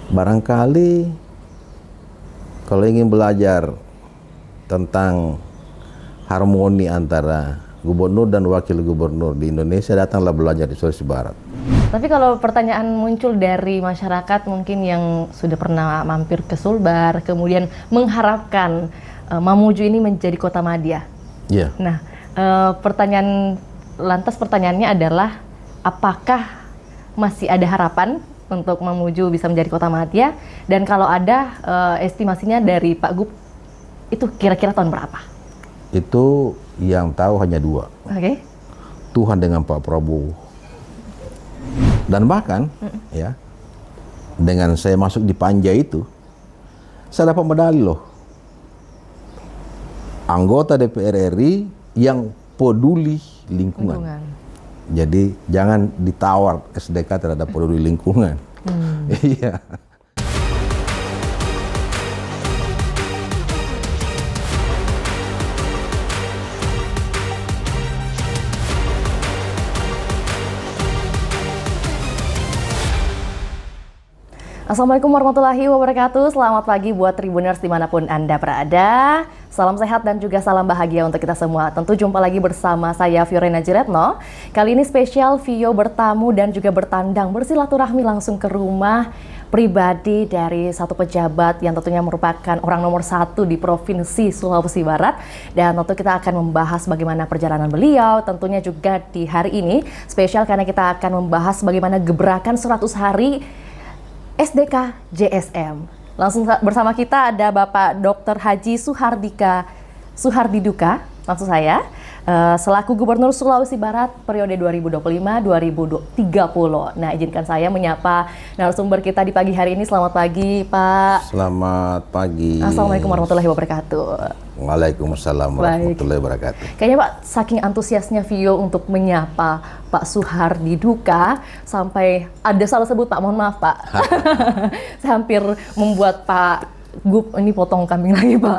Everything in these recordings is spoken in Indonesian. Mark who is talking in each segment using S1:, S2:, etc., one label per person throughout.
S1: Barangkali kalau ingin belajar tentang harmoni antara gubernur dan wakil gubernur di Indonesia, datanglah belajar di Sulawesi Barat.
S2: Tapi kalau pertanyaan muncul dari masyarakat mungkin yang sudah pernah mampir ke Sulbar, kemudian mengharapkan Mamuju ini menjadi kota madya.
S1: Iya.
S2: Nah, pertanyaannya adalah apakah masih ada harapan untuk Mamuju bisa menjadi kota madya? Dan kalau ada, estimasinya dari Pak Gub, itu kira-kira tahun berapa?
S1: Itu yang tahu hanya dua.
S2: Oke.
S1: Tuhan dengan Pak Prabowo. Dan bahkan ya, dengan saya masuk di Panja itu, saya dapat medali loh. Anggota DPR RI yang peduli lingkungan. Jadi jangan ditawar SDK terhadap peduli lingkungan. Iya.
S2: Assalamualaikum warahmatullahi wabarakatuh. Selamat pagi buat Tribuners dimanapun Anda berada. Salam sehat dan juga salam bahagia untuk kita semua. Tentu jumpa lagi bersama saya Fiorena Jiretno. Kali ini spesial Vio bertamu dan juga bertandang bersilaturahmi langsung ke rumah pribadi dari satu pejabat yang tentunya merupakan orang nomor 1 di Provinsi Sulawesi Barat. Dan tentu kita akan membahas bagaimana perjalanan beliau. Tentunya juga di hari ini spesial karena kita akan membahas bagaimana gebrakan 100 hari SDK JSM. Langsung bersama kita ada Bapak Dr. Haji Suhardiduka, maksud saya, selaku Gubernur Sulawesi Barat periode 2025-2030. Nah, izinkan saya menyapa narasumber kita di pagi hari ini. Selamat pagi, Pak.
S1: Selamat pagi.
S2: Assalamualaikum warahmatullahi wabarakatuh.
S1: Waalaikumsalam warahmatullahi wabarakatuh.
S2: Kayaknya Pak, saking antusiasnya Vio untuk menyapa Pak Suhardiduka, sampai ada salah sebut Pak, mohon maaf Pak. Saya hampir membuat Pak Gub ini potong kambing lagi Pak.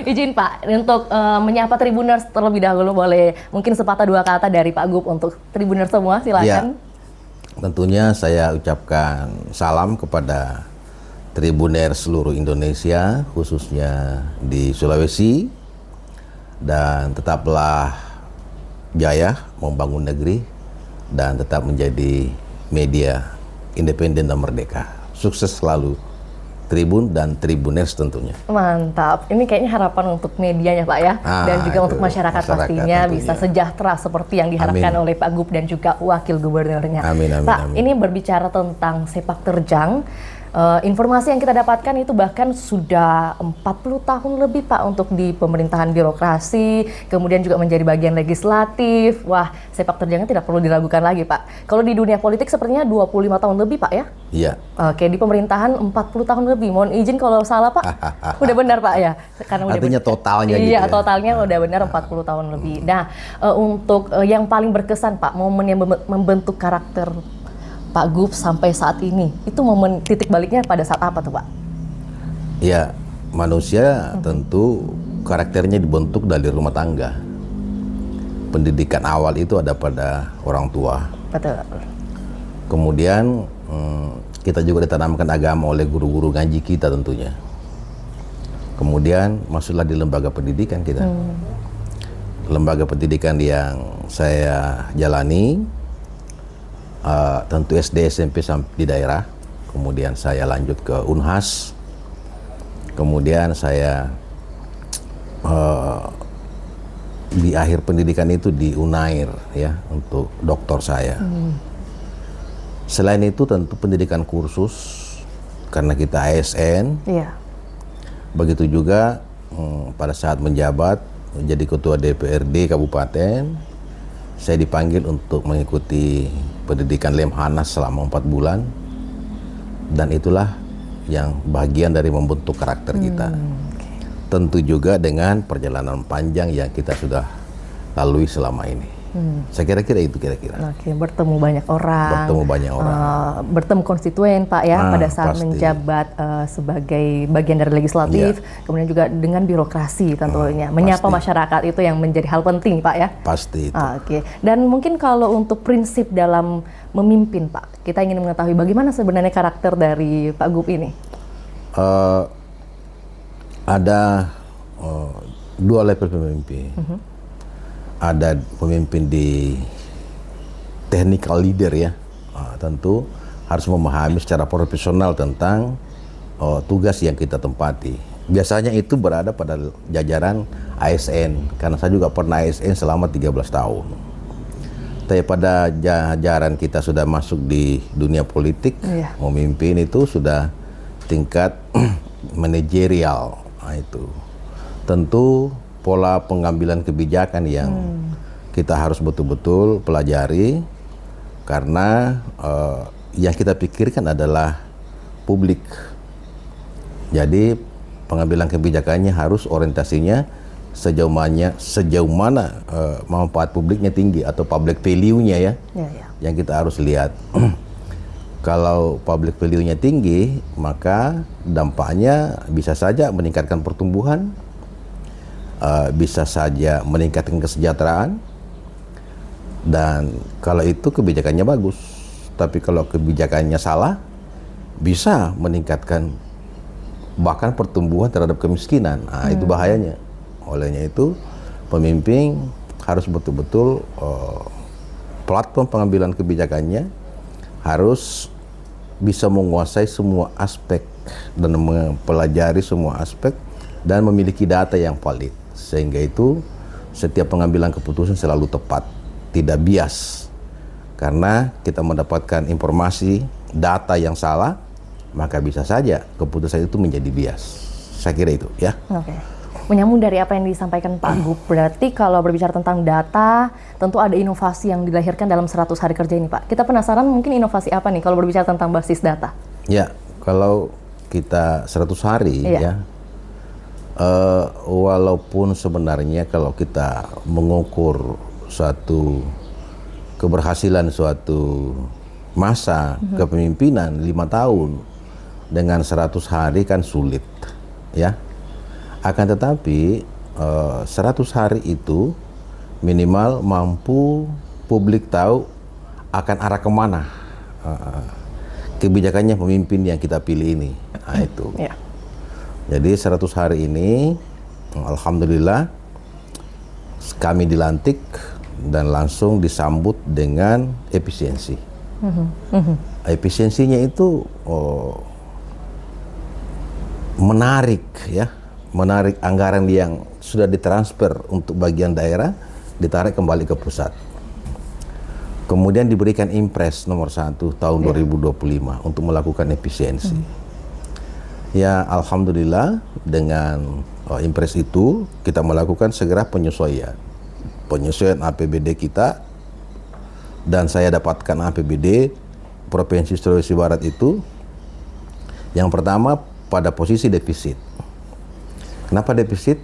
S2: Izin Pak untuk menyapa Tribuners terlebih dahulu, boleh mungkin sepatah dua kata dari Pak Gub untuk Tribuners semua, silakan.
S1: Ya, tentunya saya ucapkan salam kepada Tribuners seluruh Indonesia, khususnya di Sulawesi, dan tetaplah jaya membangun negeri dan tetap menjadi media independen dan merdeka. Sukses selalu Tribun dan Tribuners tentunya.
S2: Mantap, ini kayaknya harapan untuk medianya Pak ya, dan juga untuk masyarakat pastinya tentunya bisa sejahtera seperti yang diharapkan oleh Pak Gub dan juga Wakil Gubernurnya.
S1: Amin, amin,
S2: Pak,
S1: amin.
S2: ini berbicara tentang sepak terjang. Informasi yang kita dapatkan itu bahkan sudah 40 tahun lebih Pak untuk di pemerintahan birokrasi, kemudian juga menjadi bagian legislatif. Wah, sepak terjangnya tidak perlu diragukan lagi Pak. Kalau di dunia politik sepertinya 25 tahun lebih Pak ya?
S1: Iya.
S2: Oke, di pemerintahan 40 tahun lebih. Mohon izin kalau salah Pak. Udah benar Pak ya? Karena
S1: artinya totalnya gitu
S2: iya,
S1: ya?
S2: totalnya udah benar 40 tahun lebih. Nah, untuk yang paling berkesan Pak, momen yang membentuk karakter Pak Gub sampai saat ini, itu momen titik baliknya pada saat apa tuh Pak?
S1: Ya, manusia tentu karakternya dibentuk dari rumah tangga. Pendidikan awal itu ada pada orang tua.
S2: Betul.
S1: Kemudian kita juga ditanamkan agama oleh guru-guru ngaji kita tentunya. Kemudian masuklah di lembaga pendidikan kita. Lembaga pendidikan yang saya jalani, tentu SD, SMP di daerah. Kemudian saya lanjut ke Unhas. Kemudian saya di akhir pendidikan itu di Unair ya, untuk doktor saya. Selain itu tentu pendidikan kursus karena kita ASN.
S2: Iya.
S1: Begitu juga pada saat menjabat menjadi ketua DPRD kabupaten, saya dipanggil untuk mengikuti pendidikan Lemhanas selama 4 bulan, dan itulah yang bagian dari membentuk karakter kita. Tentu juga dengan perjalanan panjang yang kita sudah lalui selama ini. Saya kira-kira itu kira-kira.
S2: Oke, bertemu banyak orang.
S1: Bertemu banyak orang.
S2: Bertemu konstituen Pak ya pada saat
S1: pasti.
S2: menjabat sebagai bagian dari legislatif, kemudian juga dengan birokrasi tentunya. Menyapa
S1: pasti.
S2: masyarakat itu yang menjadi hal penting Pak ya.
S1: Pasti itu.
S2: Oke, dan mungkin kalau untuk prinsip dalam memimpin Pak, kita ingin mengetahui bagaimana sebenarnya karakter dari Pak Gup ini?
S1: Ada dua level pemimpin. Ada pemimpin di technical leader ya, tentu harus memahami secara profesional tentang tugas yang kita tempati. Biasanya itu berada pada jajaran ASN, karena saya juga pernah ASN selama 13 tahun. Tapi pada jajaran kita sudah masuk di dunia politik, memimpin itu sudah tingkat manajerial. Nah, itu tentu pola pengambilan kebijakan yang kita harus betul-betul pelajari, karena yang kita pikirkan adalah publik. Jadi pengambilan kebijakannya harus orientasinya sejauh mana manfaat publiknya tinggi atau public value-nya ya. Yang kita harus lihat. Kalau public value-nya tinggi, maka dampaknya bisa saja meningkatkan pertumbuhan, bisa saja meningkatkan kesejahteraan, dan kalau itu kebijakannya bagus. Tapi kalau kebijakannya salah, bisa meningkatkan bahkan pertumbuhan terhadap kemiskinan. Nah, itu bahayanya. Olehnya itu pemimpin harus betul-betul platform pengambilan kebijakannya harus bisa menguasai semua aspek dan mempelajari semua aspek dan memiliki data yang valid. Sehingga itu setiap pengambilan keputusan selalu tepat, tidak bias. Karena kita mendapatkan informasi, data yang salah, maka bisa saja keputusan itu menjadi bias. Saya kira itu ya.
S2: Oke. Menyambung dari apa yang disampaikan Pak Gup, berarti kalau berbicara tentang data, tentu ada inovasi yang dilahirkan dalam 100 hari kerja ini Pak. Kita penasaran mungkin inovasi apa nih kalau berbicara tentang basis data?
S1: Ya, kalau kita 100 hari ya, walaupun sebenarnya kalau kita mengukur suatu keberhasilan suatu masa kepemimpinan 5 tahun dengan 100 hari kan sulit ya. Akan tetapi 100 hari itu minimal mampu publik tahu akan arah kemana kebijakannya pemimpin yang kita pilih ini. Nah, itu. Jadi 100 hari ini alhamdulillah kami dilantik dan langsung disambut dengan efisiensi. Efisiensinya itu menarik ya, menarik anggaran yang sudah ditransfer untuk bagian daerah ditarik kembali ke pusat. Kemudian diberikan Impres nomor 1 tahun 2025 untuk melakukan efisiensi. Ya alhamdulillah dengan Impres itu kita melakukan segera penyesuaian APBD kita, dan saya dapatkan APBD Provinsi Sulawesi Barat itu yang pertama pada posisi defisit. Kenapa defisit?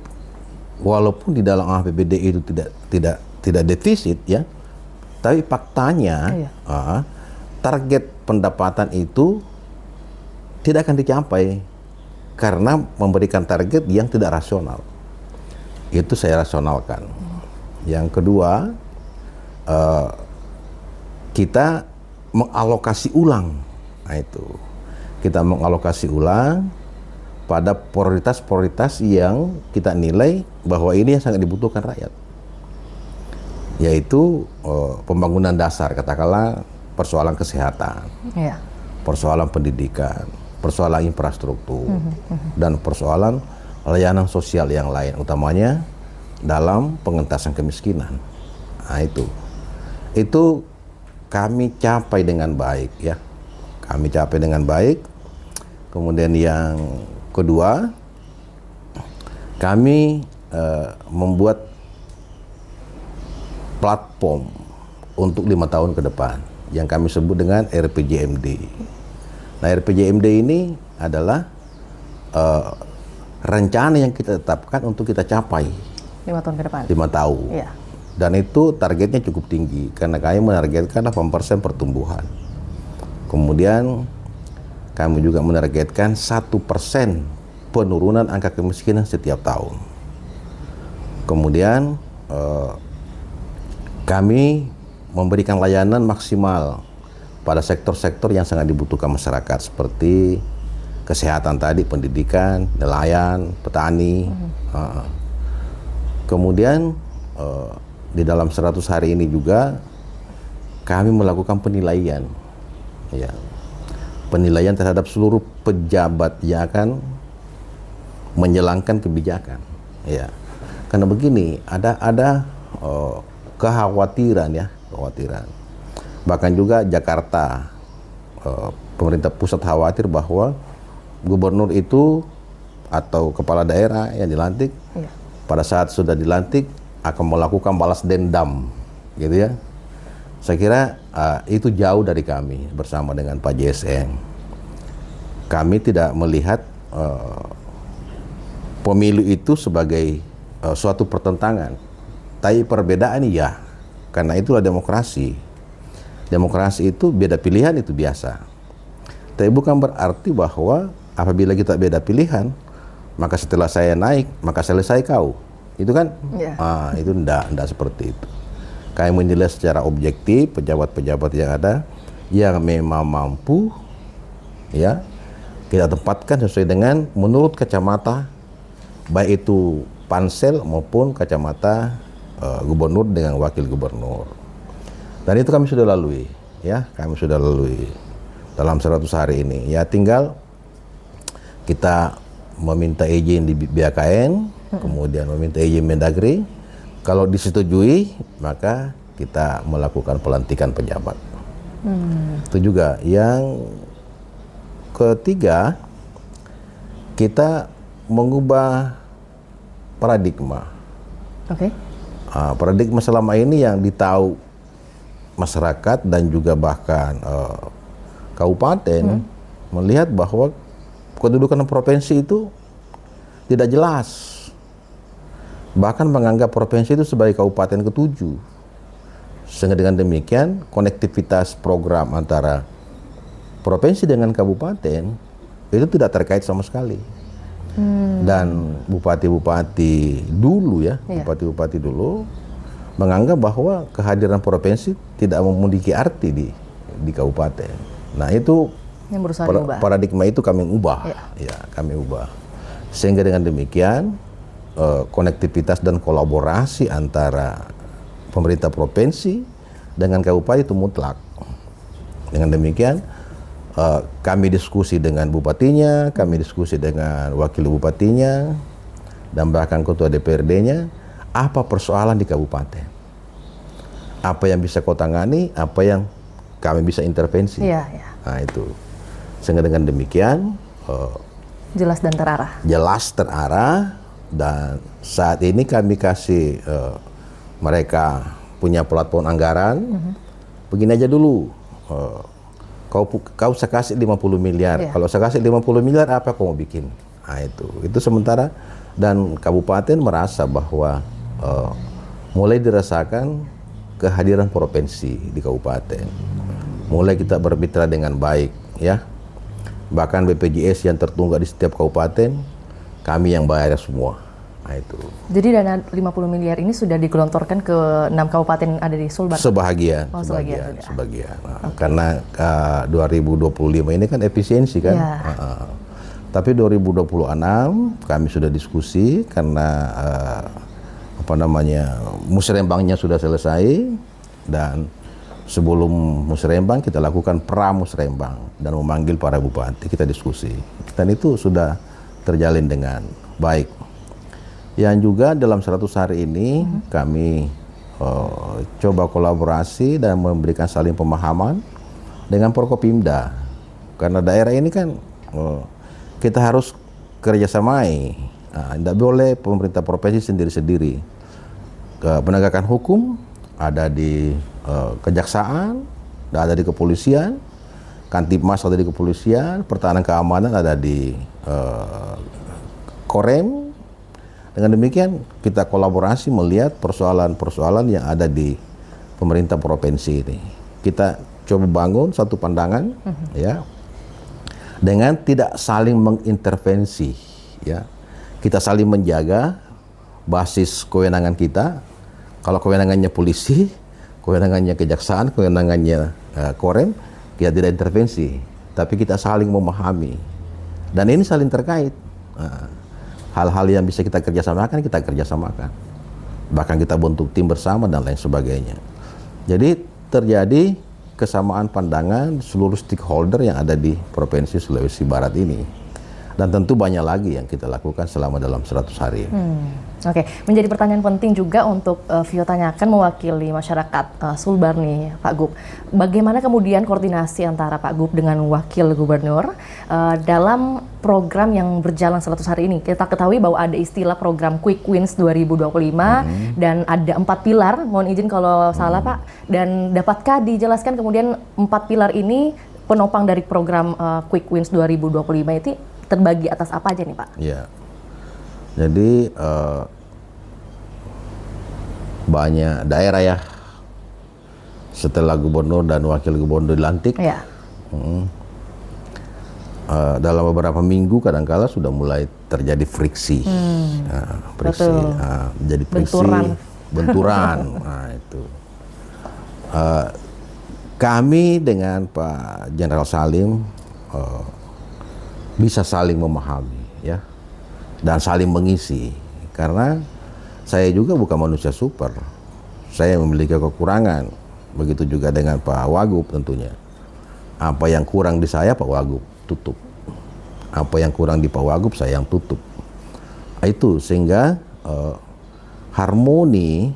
S1: Walaupun di dalam APBD itu tidak defisit ya, tapi faktanya target pendapatan itu tidak akan dicapai karena memberikan target yang tidak rasional. Itu saya rasionalkan. Yang kedua, kita mengalokasi ulang. Nah itu, kita mengalokasi ulang pada prioritas-prioritas yang kita nilai bahwa ini yang sangat dibutuhkan rakyat. Yaitu pembangunan dasar, katakanlah persoalan kesehatan, persoalan pendidikan, persoalan infrastruktur, dan persoalan layanan sosial yang lain, utamanya dalam pengentasan kemiskinan. Nah itu kami capai dengan baik ya. Kami capai dengan baik. Kemudian yang kedua, kami membuat platform untuk 5 tahun ke depan yang kami sebut dengan RPJMD. Nah, RPJMD ini adalah rencana yang kita tetapkan untuk kita capai
S2: 5 tahun ke depan.
S1: 5 tahun. Dan itu targetnya cukup tinggi karena kami menargetkan 8% pertumbuhan. Kemudian kami juga menargetkan 1% penurunan angka kemiskinan setiap tahun. Kemudian kami memberikan layanan maksimal pada sektor-sektor yang sangat dibutuhkan masyarakat seperti kesehatan tadi, pendidikan, nelayan, petani. Kemudian di dalam 100 hari ini juga kami melakukan penilaian, ya, penilaian terhadap seluruh pejabat yang akan menjalankan kebijakan, ya. Karena begini, ada kekhawatiran, ya, kekhawatiran. Bahkan juga Jakarta, pemerintah pusat khawatir bahwa gubernur itu atau kepala daerah yang dilantik, pada saat sudah dilantik akan melakukan balas dendam, gitu ya. Saya kira itu jauh dari kami bersama dengan Pak JSN. Kami tidak melihat pemilu itu sebagai suatu pertentangan, tapi perbedaan ya, karena itulah demokrasi. Demokrasi itu beda pilihan itu biasa. Tapi bukan berarti bahwa apabila kita beda pilihan, maka setelah saya naik, maka selesai kau. Itu kan, itu enggak seperti itu. Kami menilai secara objektif pejabat-pejabat yang ada, yang memang mampu, ya, kita tempatkan sesuai dengan menurut kacamata, baik itu pansel maupun kacamata gubernur dengan wakil gubernur. Dan itu kami sudah lalui, ya, kami sudah lalui dalam 100 hari ini. Ya, tinggal kita meminta izin di BKN, kemudian meminta izin Mendagri. Kalau disetujui, maka kita melakukan pelantikan pejabat. Itu juga. Yang ketiga, kita mengubah paradigma. Paradigma selama ini yang ditahu masyarakat dan juga bahkan kabupaten melihat bahwa kedudukan provinsi itu tidak jelas. Bahkan menganggap provinsi itu sebagai kabupaten ke-7. Sehingga dengan demikian, konektivitas program antara provinsi dengan kabupaten itu tidak terkait sama sekali. Dan bupati-bupati dulu, ya, bupati-bupati dulu menganggap bahwa kehadiran provinsi tidak memiliki arti di kabupaten. Nah, itu
S2: yang berusaha
S1: paradigma itu kami ubah, ya, kami ubah. Sehingga dengan demikian konektivitas dan kolaborasi antara pemerintah provinsi dengan kabupaten itu mutlak. Dengan demikian kami diskusi dengan bupatinya, kami diskusi dengan wakil bupatinya, dan bahkan ketua DPRD-nya, apa persoalan di kabupaten, apa yang bisa kau tangani, apa yang kami bisa intervensi. Nah, itu. Sehingga dengan demikian
S2: jelas dan terarah. Jelas terarah.
S1: Dan saat ini kami kasih mereka punya platform anggaran. Begini aja dulu, kau saya kasih 50 miliar. Kalau saya kasih 50 miliar, apa kau mau bikin? Nah, itu sementara. Dan kabupaten merasa bahwa mulai dirasakan kehadiran provinsi di kabupaten. Mulai kita bermitra dengan baik, ya. Bahkan BPJS yang tertunggak di setiap kabupaten kami yang bayar semua. Nah, itu.
S2: Jadi dana 50 miliar ini sudah digelontorkan ke 6 kabupaten ada di Sulbar?
S1: Sebahagian. Sebagian. Nah, karena 2025 ini kan efisiensi kan. Tapi 2026 kami sudah diskusi karena musrembangnya sudah selesai, dan sebelum musrembang kita lakukan pramusrembang dan memanggil para bupati, kita diskusi. Dan itu sudah terjalin dengan baik. Yang juga dalam 100 hari ini kami coba kolaborasi dan memberikan saling pemahaman dengan Forkopimda. Karena daerah ini kan kita harus kerjasamai. Tidak boleh pemerintah provinsi sendiri-sendiri. Penegakan hukum ada di kejaksaan, ada di kepolisian, Kantipmas ada di kepolisian, pertahanan keamanan ada di Korem, Dengan demikian kita kolaborasi melihat persoalan-persoalan yang ada di pemerintah provinsi ini. Kita coba bangun satu pandangan, ya, dengan tidak saling mengintervensi, ya. Kita saling menjaga basis kewenangan kita. Kalau kewenangannya polisi, kewenangannya kejaksaan, kewenangannya Korem, kita tidak intervensi, tapi kita saling memahami. Dan ini saling terkait. Hal-hal yang bisa kita kerjasamakan, kita kerjasamakan. Bahkan kita bentuk tim bersama dan lain sebagainya. Jadi terjadi kesamaan pandangan seluruh stakeholder yang ada di Provinsi Sulawesi Barat ini. Dan tentu banyak lagi yang kita lakukan selama dalam 100 hari.
S2: Oke, menjadi pertanyaan penting juga untuk Vio tanyakan mewakili masyarakat Sulbar nih, Pak Gub. Bagaimana kemudian koordinasi antara Pak Gub dengan Wakil Gubernur dalam program yang berjalan 100 hari ini? Kita ketahui bahwa ada istilah program Quick Wins 2025 dan ada 4 pilar, mohon izin kalau salah Pak. Dan dapatkah dijelaskan kemudian 4 pilar ini penopang dari program Quick Wins 2025 itu terbagi atas apa aja nih Pak?
S1: Ya, jadi banyak daerah ya setelah gubernur dan wakil gubernur dilantik,
S2: ya.
S1: Dalam beberapa minggu kadang-kala sudah mulai terjadi friksi, friksi, jadi friksi, benturan. Nah, itu kami dengan Pak Jenderal Salim bisa saling memahami, ya, dan saling mengisi. Karena saya juga bukan manusia super, saya memiliki kekurangan. Begitu juga dengan Pak Wagub tentunya. Apa yang kurang di saya Pak Wagub tutup, apa yang kurang di Pak Wagub saya yang tutup. Itu sehingga harmoni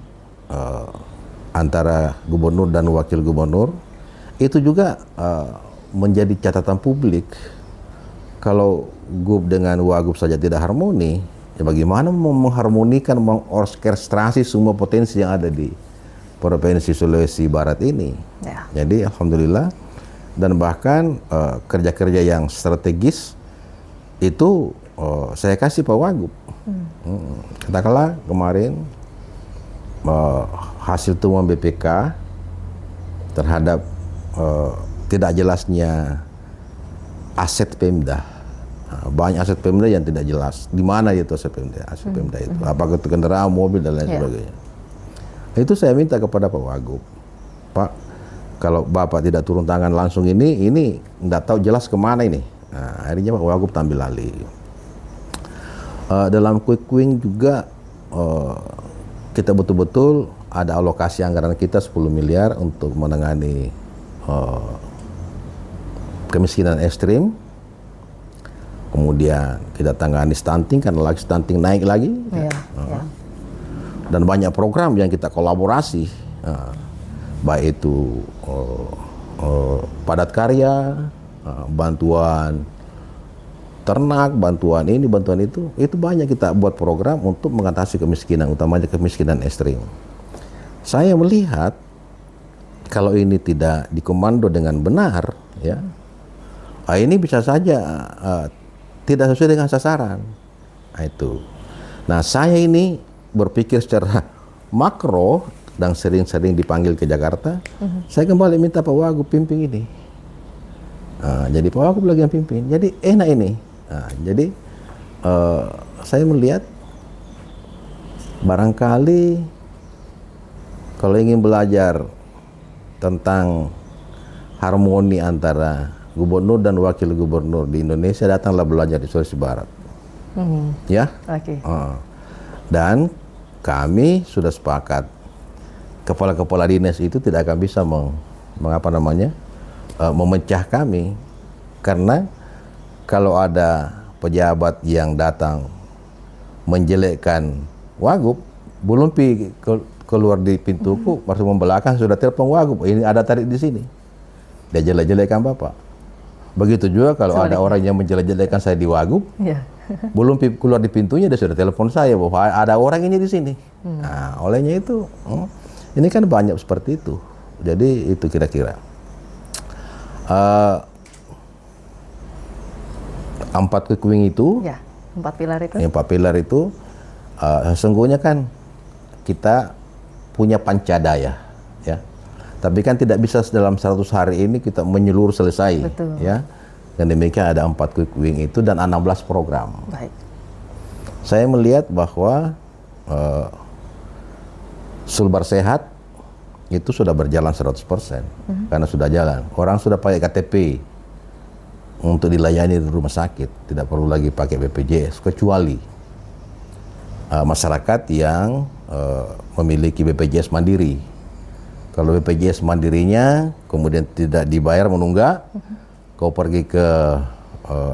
S1: antara gubernur dan wakil gubernur itu juga menjadi catatan publik. Kalau Gub dengan Wagub saja tidak harmoni, ya bagaimana mengharmonikan, mengorkestrasi semua potensi yang ada di Provinsi Sulawesi Barat ini. Ya. Jadi alhamdulillah, dan bahkan kerja-kerja yang strategis itu saya kasih Pak Wagub. Katakanlah kemarin hasil temuan BPK terhadap tidak jelasnya aset Pemda. Banyak aset Pemda yang tidak jelas. Di mana itu aset Pemda? Aset Pemda itu. Apakah itu kendaraan, mobil, dan lain sebagainya. Itu saya minta kepada Pak Wagub. Pak, kalau Bapak tidak turun tangan langsung ini tidak tahu jelas kemana ini. Nah, akhirnya Pak Wagub tampil alih. Dalam Quick Win juga kita betul-betul ada alokasi anggaran kita 10 miliar untuk menangani kemiskinan ekstrim. Kemudian kita tangani stunting karena lagi stunting naik lagi. Dan banyak program yang kita kolaborasi, baik itu padat karya, bantuan ternak, bantuan ini, bantuan itu banyak kita buat program untuk mengatasi kemiskinan, utamanya kemiskinan ekstrim. Saya melihat kalau ini tidak dikomando dengan benar, ya, ini bisa saja tidak sesuai dengan sasaran. Nah, itu. Nah, saya ini berpikir secara makro dan sering-sering dipanggil ke Jakarta. Saya kembali minta Pak Wagub pimpin ini. Jadi Pak Wagub lagi yang pimpin. Jadi enak ini. Jadi saya melihat barangkali kalau ingin belajar tentang harmoni antara gubernur dan wakil gubernur di Indonesia, datanglah belajar di Sulawesi Barat. Ya. Dan kami sudah sepakat kepala-kepala dinas itu tidak akan bisa memecah kami, karena kalau ada pejabat yang datang menjelekkan Wagub, belum keluar di pintuku, masuk membelakang sudah telepon Wagub, ini ada tarik di sini, dia jelek-jelekkan Bapak. Begitu juga kalau ada orang yang menjelek-jelekkan saya di Wagub, belum keluar di pintunya dia sudah telepon saya bahwa ada orang ini di sini. Nah, olehnya itu, ini kan banyak seperti itu. Jadi itu kira-kira 4 quick win itu,
S2: 4 pilar itu,
S1: 4 pilar itu Sesungguhnya kan kita punya pancadaya, ya. Tapi kan tidak bisa dalam 100 hari ini kita menyeluruh selesai.
S2: Betul.
S1: Ya. Dan demikian ada 4 quick win itu dan 16 program.
S2: Baik.
S1: Saya melihat bahwa Sulbar Sehat itu sudah berjalan 100%. Karena sudah jalan. Orang sudah pakai KTP untuk dilayani di rumah sakit. Tidak perlu lagi pakai BPJS, kecuali masyarakat yang memiliki BPJS Mandiri. Kalau BPJS Mandirinya kemudian tidak dibayar menunggak, kau pergi ke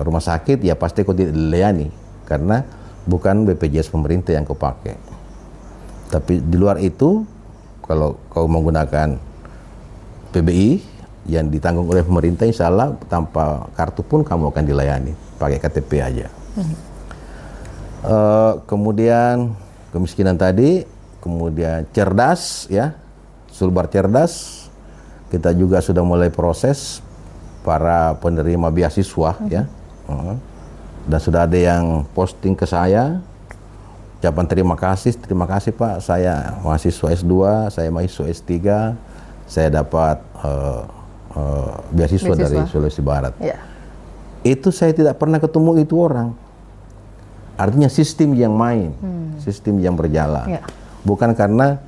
S1: rumah sakit, ya pasti kau tidak dilayani. Karena bukan BPJS pemerintah yang kau pakai. Tapi di luar itu, kalau kau menggunakan PBI yang ditanggung oleh pemerintah, insya Allah tanpa kartu pun kamu akan dilayani, pakai KTP aja. Kemudian kemiskinan tadi, kemudian cerdas, ya, Sulbar cerdas, kita juga sudah mulai proses para penerima beasiswa, ya, dan sudah ada yang posting ke saya, ucapan terima kasih Pak, saya mahasiswa S2, saya mahasiswa S3, saya dapat beasiswa dari Sulawesi Barat. Ya. Itu saya tidak pernah ketemu itu orang. Artinya sistem yang main, sistem yang berjalan. Ya. Bukan karena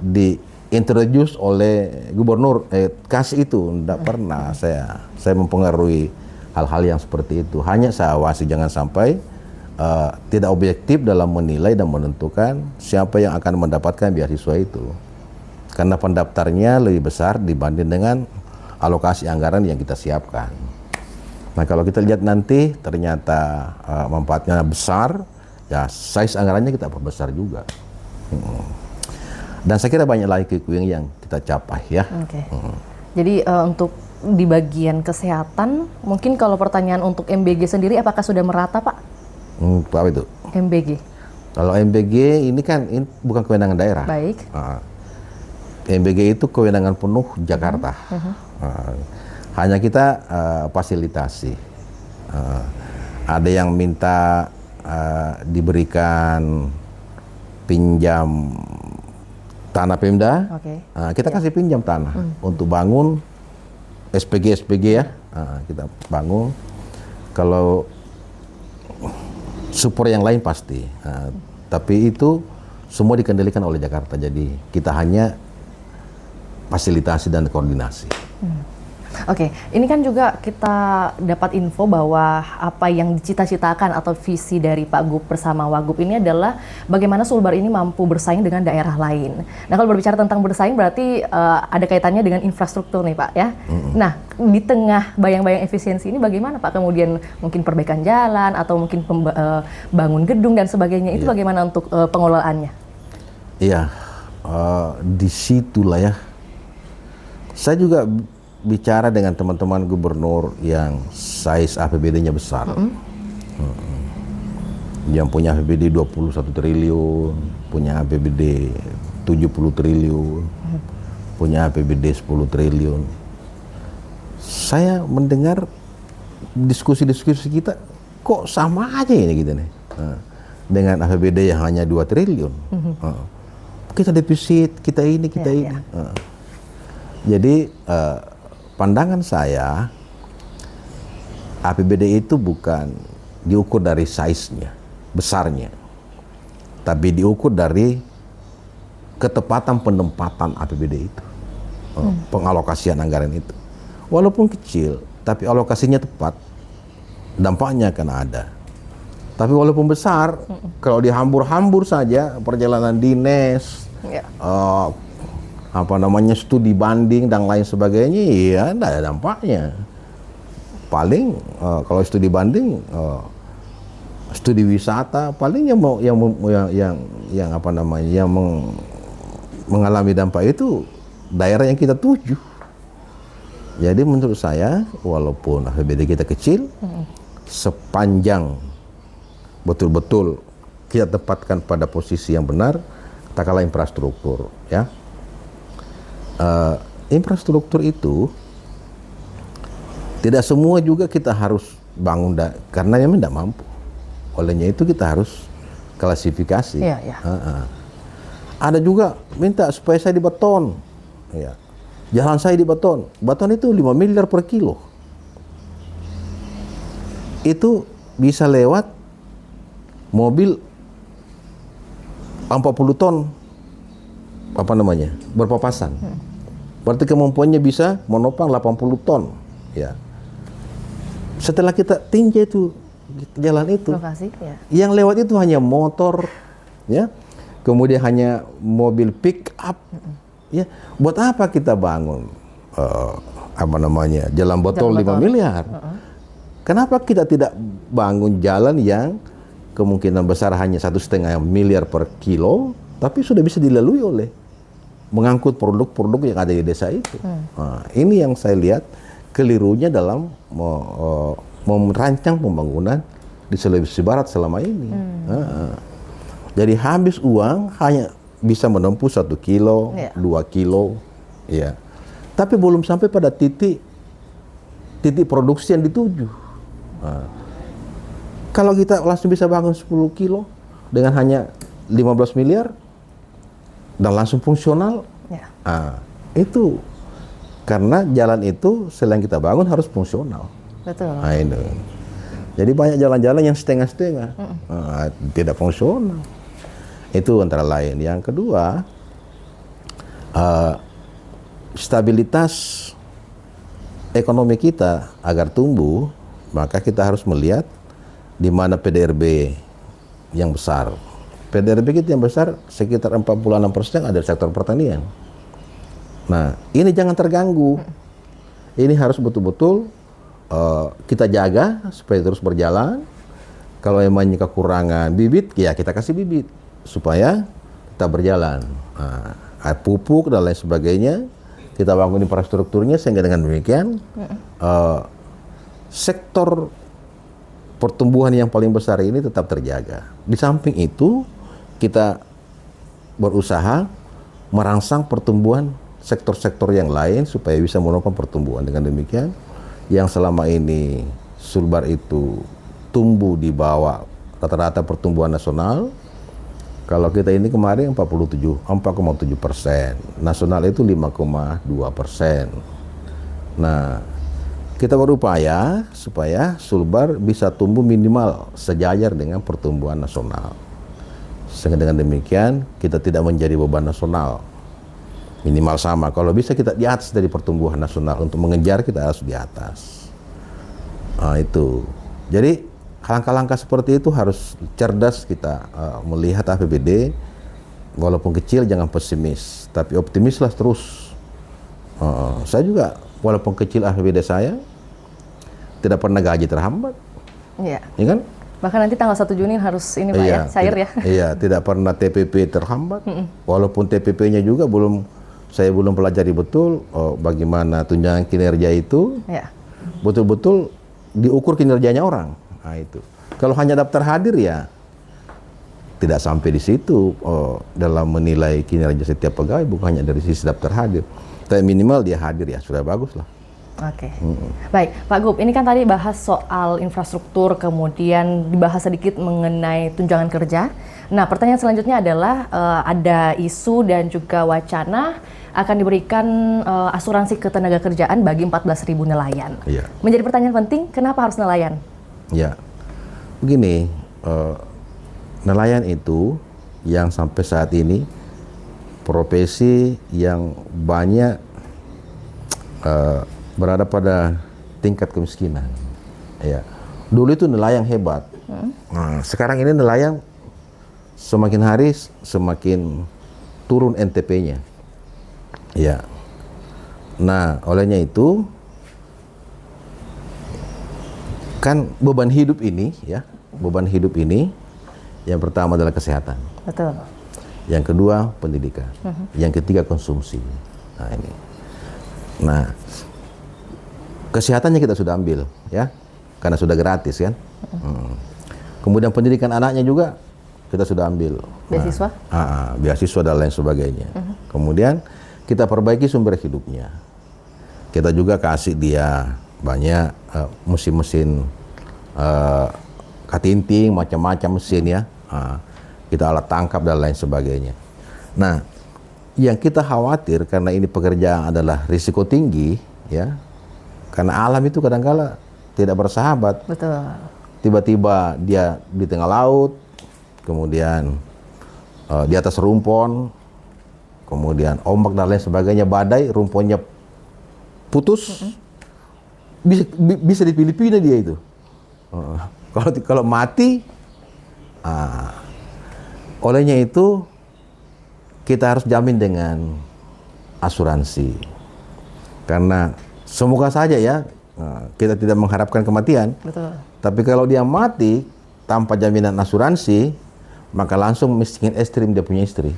S1: diintroduce oleh gubernur, kasih itu, tidak pernah saya mempengaruhi hal-hal yang seperti itu. Hanya saya awasi jangan sampai tidak objektif dalam menilai dan menentukan siapa yang akan mendapatkan beasiswa itu. Karena pendaftarnya lebih besar dibanding dengan alokasi anggaran yang kita siapkan. Nah, kalau kita lihat nanti ternyata manfaatnya besar, ya size anggarannya kita perbesar juga. Dan saya kira banyak lagi quick win yang kita capai, ya.
S2: Oke. Jadi untuk di bagian kesehatan, mungkin kalau pertanyaan untuk MBG sendiri, apakah sudah merata, Pak?
S1: Apa itu?
S2: MBG.
S1: Kalau MBG ini kan bukan kewenangan daerah.
S2: Baik.
S1: MBG itu kewenangan penuh Jakarta. Hanya kita fasilitasi. Ada yang minta diberikan pinjam tanah Pemda. Kita kasih pinjam tanah untuk bangun SPG ya. Kita bangun. Kalau support yang lain pasti, tapi itu semua dikendalikan oleh Jakarta. Jadi kita hanya fasilitasi dan koordinasi.
S2: Oke, ini kan juga kita dapat info bahwa apa yang dicita-citakan atau visi dari Pak Gub bersama Wagub ini adalah bagaimana Sulbar ini mampu bersaing dengan daerah lain. Nah, kalau berbicara tentang bersaing berarti ada kaitannya dengan infrastruktur nih Pak, ya. Nah, di tengah bayang-bayang efisiensi ini bagaimana Pak kemudian mungkin perbaikan jalan atau mungkin bangun gedung dan sebagainya itu bagaimana untuk pengelolaannya?
S1: Iya, disitulah ya. Saya juga bicara dengan teman-teman gubernur yang size APBD-nya besar. Yang punya APBD 21 triliun, punya APBD 70 triliun, punya APBD 10 triliun. Saya mendengar diskusi-diskusi kita, kok sama aja ini gitu nih. Dengan APBD yang hanya 2 triliun. Kita defisit, kita ini. Jadi pandangan saya, APBD itu bukan diukur dari size-nya, besarnya, tapi diukur dari ketepatan penempatan APBD itu, pengalokasian anggaran itu. Walaupun kecil, tapi alokasinya tepat, dampaknya akan ada. Tapi walaupun besar, kalau dihambur-hambur saja, perjalanan dinas, studi banding dan lain sebagainya, ya tidak ada dampaknya. Paling kalau studi banding, studi wisata, paling yang mengalami dampak itu daerah yang kita tuju. Jadi menurut saya, walaupun APBD kita kecil, sepanjang betul-betul kita tempatkan pada posisi yang benar, katakanlah infrastruktur, ya. Infrastruktur itu tidak semua juga kita harus bangun karena memang tidak mampu. Olehnya itu kita harus klasifikasi.
S2: Iya, iya.
S1: Ada juga minta supaya saya dibeton. Ya. Jalan saya dibeton. Beton itu 5 miliar per kilo. Itu bisa lewat mobil 40 ton berpapasan. Berarti kemampuannya bisa menopang 80 ton. Ya. Setelah kita tinjau itu jalan itu,
S2: Lokasi, ya.
S1: yang lewat itu hanya motor, ya, kemudian hanya mobil pick up, ya. Buat apa kita bangun jalan beton 5 miliar? Kenapa kita tidak bangun jalan yang kemungkinan besar hanya 1,5 miliar per kilo, tapi sudah bisa dilalui oleh mengangkut produk-produk yang ada di desa itu. Nah, ini yang saya lihat kelirunya dalam merancang pembangunan di Sulawesi Barat selama ini. Jadi habis uang hanya bisa menempuh 1 kilo, 2 kilo, ya. Tapi belum sampai pada titik produksi yang dituju. Kalau kita langsung bisa bangun 10 kilo dengan hanya 15 miliar dan langsung fungsional, itu karena jalan itu selain kita bangun harus fungsional.
S2: Betul.
S1: Nah, ini. Jadi banyak jalan-jalan yang setengah-setengah, tidak fungsional. Itu antara lain. Yang kedua, stabilitas ekonomi kita agar tumbuh, maka kita harus melihat di mana PDRB yang besar. PDRB kita yang besar sekitar 46% ada di sektor pertanian. Nah, ini jangan terganggu. Ini harus betul-betul kita jaga supaya terus berjalan. Kalau emangnya kekurangan bibit, ya kita kasih bibit supaya tetap berjalan. Nah, pupuk dan lain sebagainya, kita bangun infrastrukturnya sehingga dengan demikian sektor pertumbuhan yang paling besar ini tetap terjaga. Di samping itu, kita berusaha merangsang pertumbuhan sektor-sektor yang lain supaya bisa menopang pertumbuhan. Dengan demikian, yang selama ini Sulbar itu tumbuh di bawah rata-rata pertumbuhan nasional. Kalau kita ini kemarin 4,7%, nasional itu 5,2%. Nah, kita berupaya supaya Sulbar bisa tumbuh minimal sejajar dengan pertumbuhan nasional. Sehingga dengan demikian kita tidak menjadi beban nasional. Minimal sama. Kalau bisa kita di atas dari pertumbuhan nasional. Untuk mengejar kita harus di atas. Nah, itu. Jadi langkah-langkah seperti itu harus cerdas kita melihat APBD. Walaupun kecil jangan pesimis, tapi optimislah terus. Saya juga walaupun kecil APBD saya tidak pernah gaji terhambat. Iya. Ya kan?
S2: Bahkan nanti tanggal 1 Juni harus ini Pak, ya, cair ya.
S1: Iya, tidak pernah TPP terhambat. Walaupun TPP-nya juga saya belum pelajari betul bagaimana tunjangan kinerja itu. Iya. Betul-betul diukur kinerjanya orang. Nah, itu. Kalau hanya daftar hadir ya tidak sampai di situ dalam menilai kinerja setiap pegawai, bukan hanya dari sisi daftar hadir. Tapi minimal dia hadir ya sudah bagus lah.
S2: Oke. Baik, Pak Gub, ini kan tadi bahas soal infrastruktur, kemudian dibahas sedikit mengenai tunjangan kerja. Nah, pertanyaan selanjutnya adalah ada isu dan juga wacana akan diberikan asuransi ketenagakerjaan bagi 14.000 nelayan. Iya. Menjadi pertanyaan penting, kenapa harus nelayan?
S1: Ya, begini, nelayan itu yang sampai saat ini profesi yang banyak berada pada tingkat kemiskinan. Ya, dulu itu nelayan hebat. Nah, sekarang ini nelayan semakin hari semakin turun NTP-nya. Ya, nah olehnya itu kan beban hidup ini, yang pertama adalah kesehatan.
S2: Betul.
S1: Yang kedua pendidikan. Yang ketiga konsumsi. Nah ini. Nah, kesehatannya kita sudah ambil, ya, karena sudah gratis kan. Kemudian pendidikan anaknya juga kita sudah ambil.
S2: Beasiswa?
S1: Beasiswa dan lain sebagainya. Kemudian kita perbaiki sumber hidupnya. Kita juga kasih dia banyak mesin-mesin katinting, macam-macam mesin ya. kita alat tangkap dan lain sebagainya. Nah, yang kita khawatir karena ini pekerjaan adalah risiko tinggi, ya, karena alam itu kadang-kala tidak bersahabat.
S2: Betul.
S1: Tiba-tiba dia di tengah laut, kemudian di atas rumpon, kemudian ombak dan lain sebagainya, badai, rumponnya putus, bisa di Filipina dia itu. Kalau mati, olehnya itu kita harus jamin dengan asuransi. Karena semoga saja ya, kita tidak mengharapkan kematian.
S2: Betul.
S1: Tapi kalau dia mati tanpa jaminan asuransi, maka langsung miskin ekstrim dia punya istri.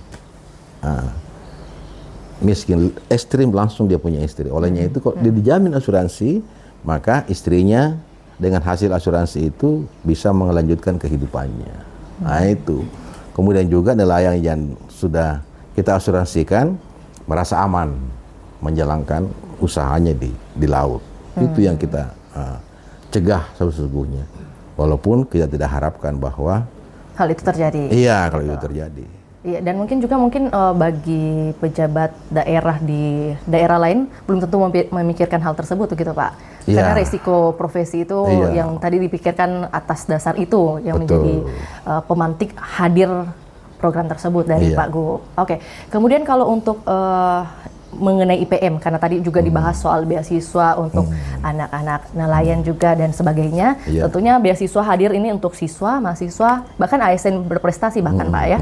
S1: Miskin ekstrim langsung dia punya istri. Olehnya itu kalau dia dijamin asuransi, maka istrinya dengan hasil asuransi itu bisa melanjutkan kehidupannya. Nah itu. Kemudian juga nelayan yang sudah kita asuransikan merasa aman menjalankan usahanya di laut. Itu yang kita cegah sesungguhnya. Walaupun kita tidak harapkan bahwa
S2: hal itu terjadi.
S1: Iya, kalau itu terjadi.
S2: Iya, dan mungkin bagi pejabat daerah di daerah lain belum tentu memikirkan hal tersebut gitu Pak.
S1: Iya.
S2: Karena risiko profesi itu yang tadi dipikirkan atas dasar itu yang menjadi pemantik hadir program tersebut dari Pak Gu. Oke, kemudian kalau untuk mengenai IPM, karena tadi juga dibahas soal beasiswa untuk anak-anak nelayan juga dan sebagainya. Tentunya beasiswa hadir ini untuk siswa, mahasiswa, bahkan ASN berprestasi bahkan Pak ya.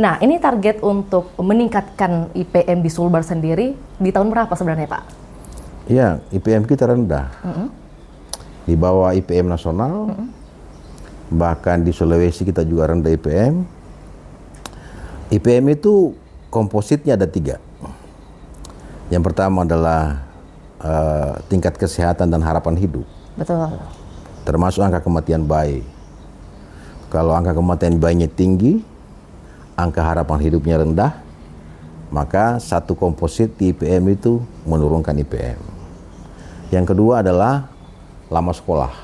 S2: Nah, ini target untuk meningkatkan IPM di Sulbar sendiri di tahun berapa sebenarnya Pak?
S1: Iya, IPM kita rendah. Di bawah IPM nasional, bahkan di Sulawesi kita juga rendah IPM. IPM itu kompositnya ada 3. Yang pertama adalah tingkat kesehatan dan harapan hidup.
S2: Betul.
S1: Termasuk angka kematian bayi. Kalau angka kematian bayinya tinggi, angka harapan hidupnya rendah, maka satu komposit di IPM itu menurunkan IPM. Yang kedua adalah lama sekolah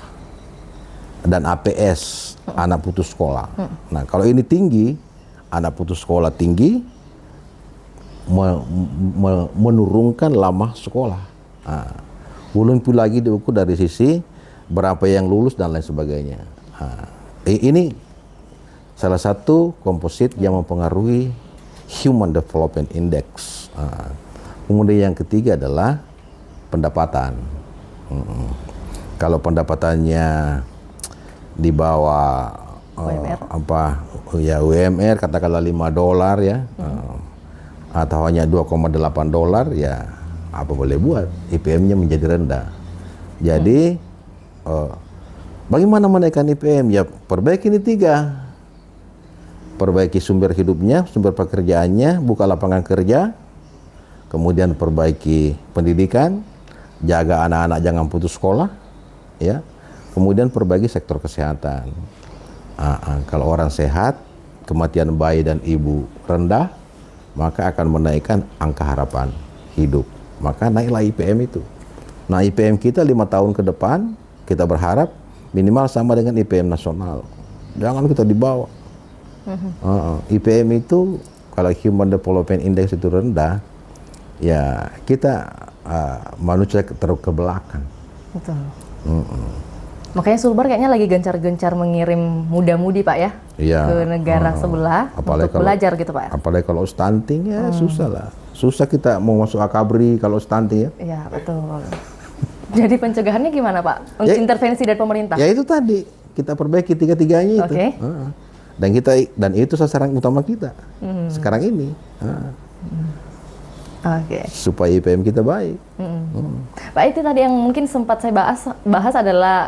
S1: dan APS, anak putus sekolah. Nah, kalau ini tinggi, anak putus sekolah tinggi, menurunkan lama sekolah. Belum pula lagi diukur dari sisi berapa yang lulus dan lain sebagainya. Ini salah satu komposit yang mempengaruhi Human Development Index. Kemudian yang ketiga adalah pendapatan. Kalau pendapatannya di bawah UMR katakanlah $5 ya. Atau hanya $2,8 ya apa boleh buat, IPM-nya menjadi rendah. Jadi bagaimana menaikkan IPM? Ya perbaiki ini 3. Perbaiki sumber hidupnya, sumber pekerjaannya, buka lapangan kerja, kemudian perbaiki pendidikan, jaga anak-anak jangan putus sekolah, ya. Kemudian perbaiki sektor kesehatan. Kalau orang sehat, kematian bayi dan ibu rendah, maka akan menaikkan angka harapan hidup. Maka naiklah IPM itu. Nah, IPM kita 5 tahun ke depan, kita berharap minimal sama dengan IPM nasional. Jangan kita di bawah. IPM itu, kalau Human Development Index itu rendah, ya kita manusia terus ke belakang.
S2: Betul. Makanya Sulbar kayaknya lagi gencar-gencar mengirim muda-mudi Pak ya, ke negara sebelah untuk belajar gitu Pak.
S1: Apalagi kalau stunting ya susah lah. Susah kita mau masuk akabri kalau stunting ya.
S2: Iya betul. Jadi pencegahannya gimana Pak? Untuk intervensi dari pemerintah? Ya
S1: itu tadi, kita perbaiki 3-tiganya itu. Dan itu sasaran utama kita sekarang ini. Supaya IPM kita baik.
S2: Pak, itu tadi yang mungkin sempat saya bahas adalah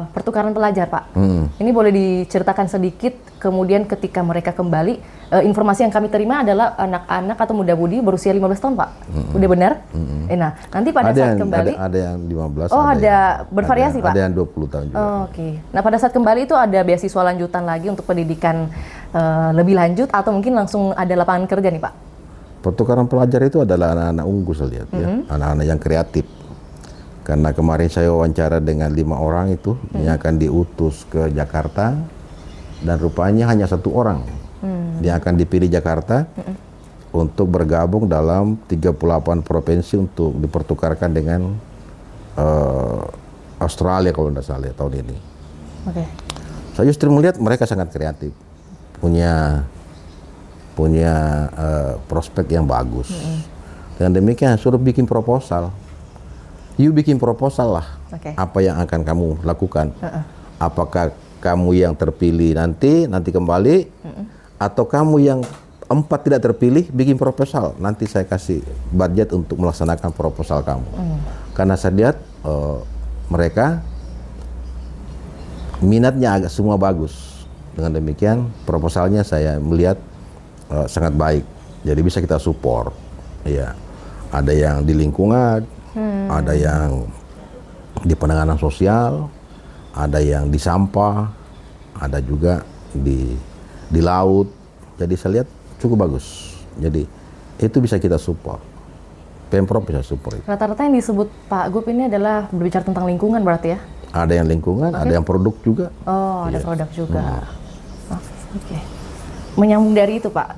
S2: pertukaran pelajar Pak. Ini boleh diceritakan sedikit, kemudian ketika mereka kembali, informasi yang kami terima adalah anak-anak atau muda-mudi berusia 15 tahun Pak. Udah benar? Nah, nanti pada saat kembali
S1: ada yang 15.
S2: ada bervariasi Pak?
S1: Ada yang 20 tahun juga.
S2: Nah, pada saat kembali itu ada beasiswa lanjutan lagi untuk pendidikan lebih lanjut atau mungkin langsung ada lapangan kerja nih Pak?
S1: Pertukaran pelajar itu adalah anak-anak unggul saya lihat ya, anak-anak yang kreatif. Karena kemarin saya wawancara dengan 5 orang itu yang akan diutus ke Jakarta dan rupanya hanya 1 orang Dia akan dipilih Jakarta untuk bergabung dalam 38 provinsi untuk dipertukarkan dengan Australia kalau tidak salah tahun ini.
S2: Oke.
S1: Saya justru melihat mereka sangat kreatif, punya prospek yang bagus. Dengan demikian suruh bikin proposal. You bikin proposal lah.
S2: Oke.
S1: Apa yang akan kamu lakukan? Apakah kamu yang terpilih nanti kembali, atau kamu yang 4 tidak terpilih bikin proposal? Nanti saya kasih budget untuk melaksanakan proposal kamu. Karena saya lihat mereka minatnya agak semua bagus. Dengan demikian proposalnya saya melihat sangat baik. Jadi bisa kita support. Ya, ada yang di lingkungan, ada yang di penanganan sosial, ada yang di sampah, ada juga di laut. Jadi saya lihat cukup bagus. Jadi itu bisa kita support. Pemprov bisa support.
S2: Rata-rata yang disebut Pak Gup ini adalah berbicara tentang lingkungan berarti ya?
S1: Ada yang lingkungan, ada yang produk juga.
S2: Oh, ada produk juga. Oke. Menyambung dari itu Pak,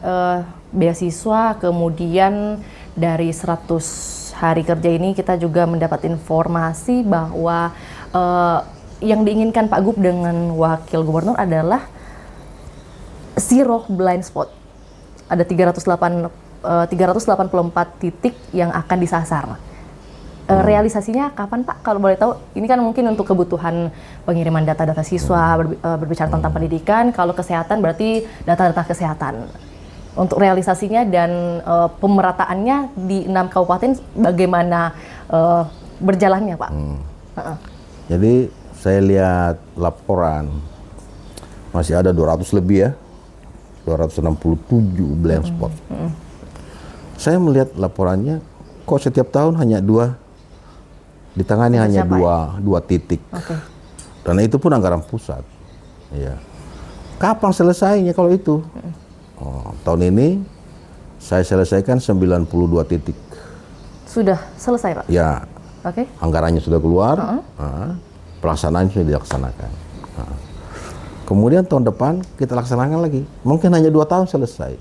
S2: beasiswa kemudian dari 100 hari kerja ini kita juga mendapat informasi bahwa yang diinginkan Pak Gup dengan Wakil Gubernur adalah zero blind spot. Ada 384 titik yang akan disasar. Realisasinya kapan Pak? Kalau boleh tahu, ini kan mungkin untuk kebutuhan pengiriman data-data siswa, berbicara tentang pendidikan. Kalau kesehatan berarti data-data kesehatan. Untuk realisasinya dan pemerataannya di 6 kabupaten bagaimana berjalannya Pak?
S1: Jadi saya lihat laporan masih ada 200 lebih ya, 267 blind spot. Saya melihat laporannya, kok setiap tahun hanya 2 ditangani, hanya 2 titik. Dan itu pun anggaran pusat. Ya. Kapan selesainya kalau itu? Tahun ini saya selesaikan 92 titik.
S2: Sudah selesai Pak?
S1: Ya.
S2: Oke.
S1: Anggarannya sudah keluar, pelaksanaan sudah dilaksanakan. Kemudian tahun depan kita laksanakan lagi. Mungkin hanya 2 tahun selesai.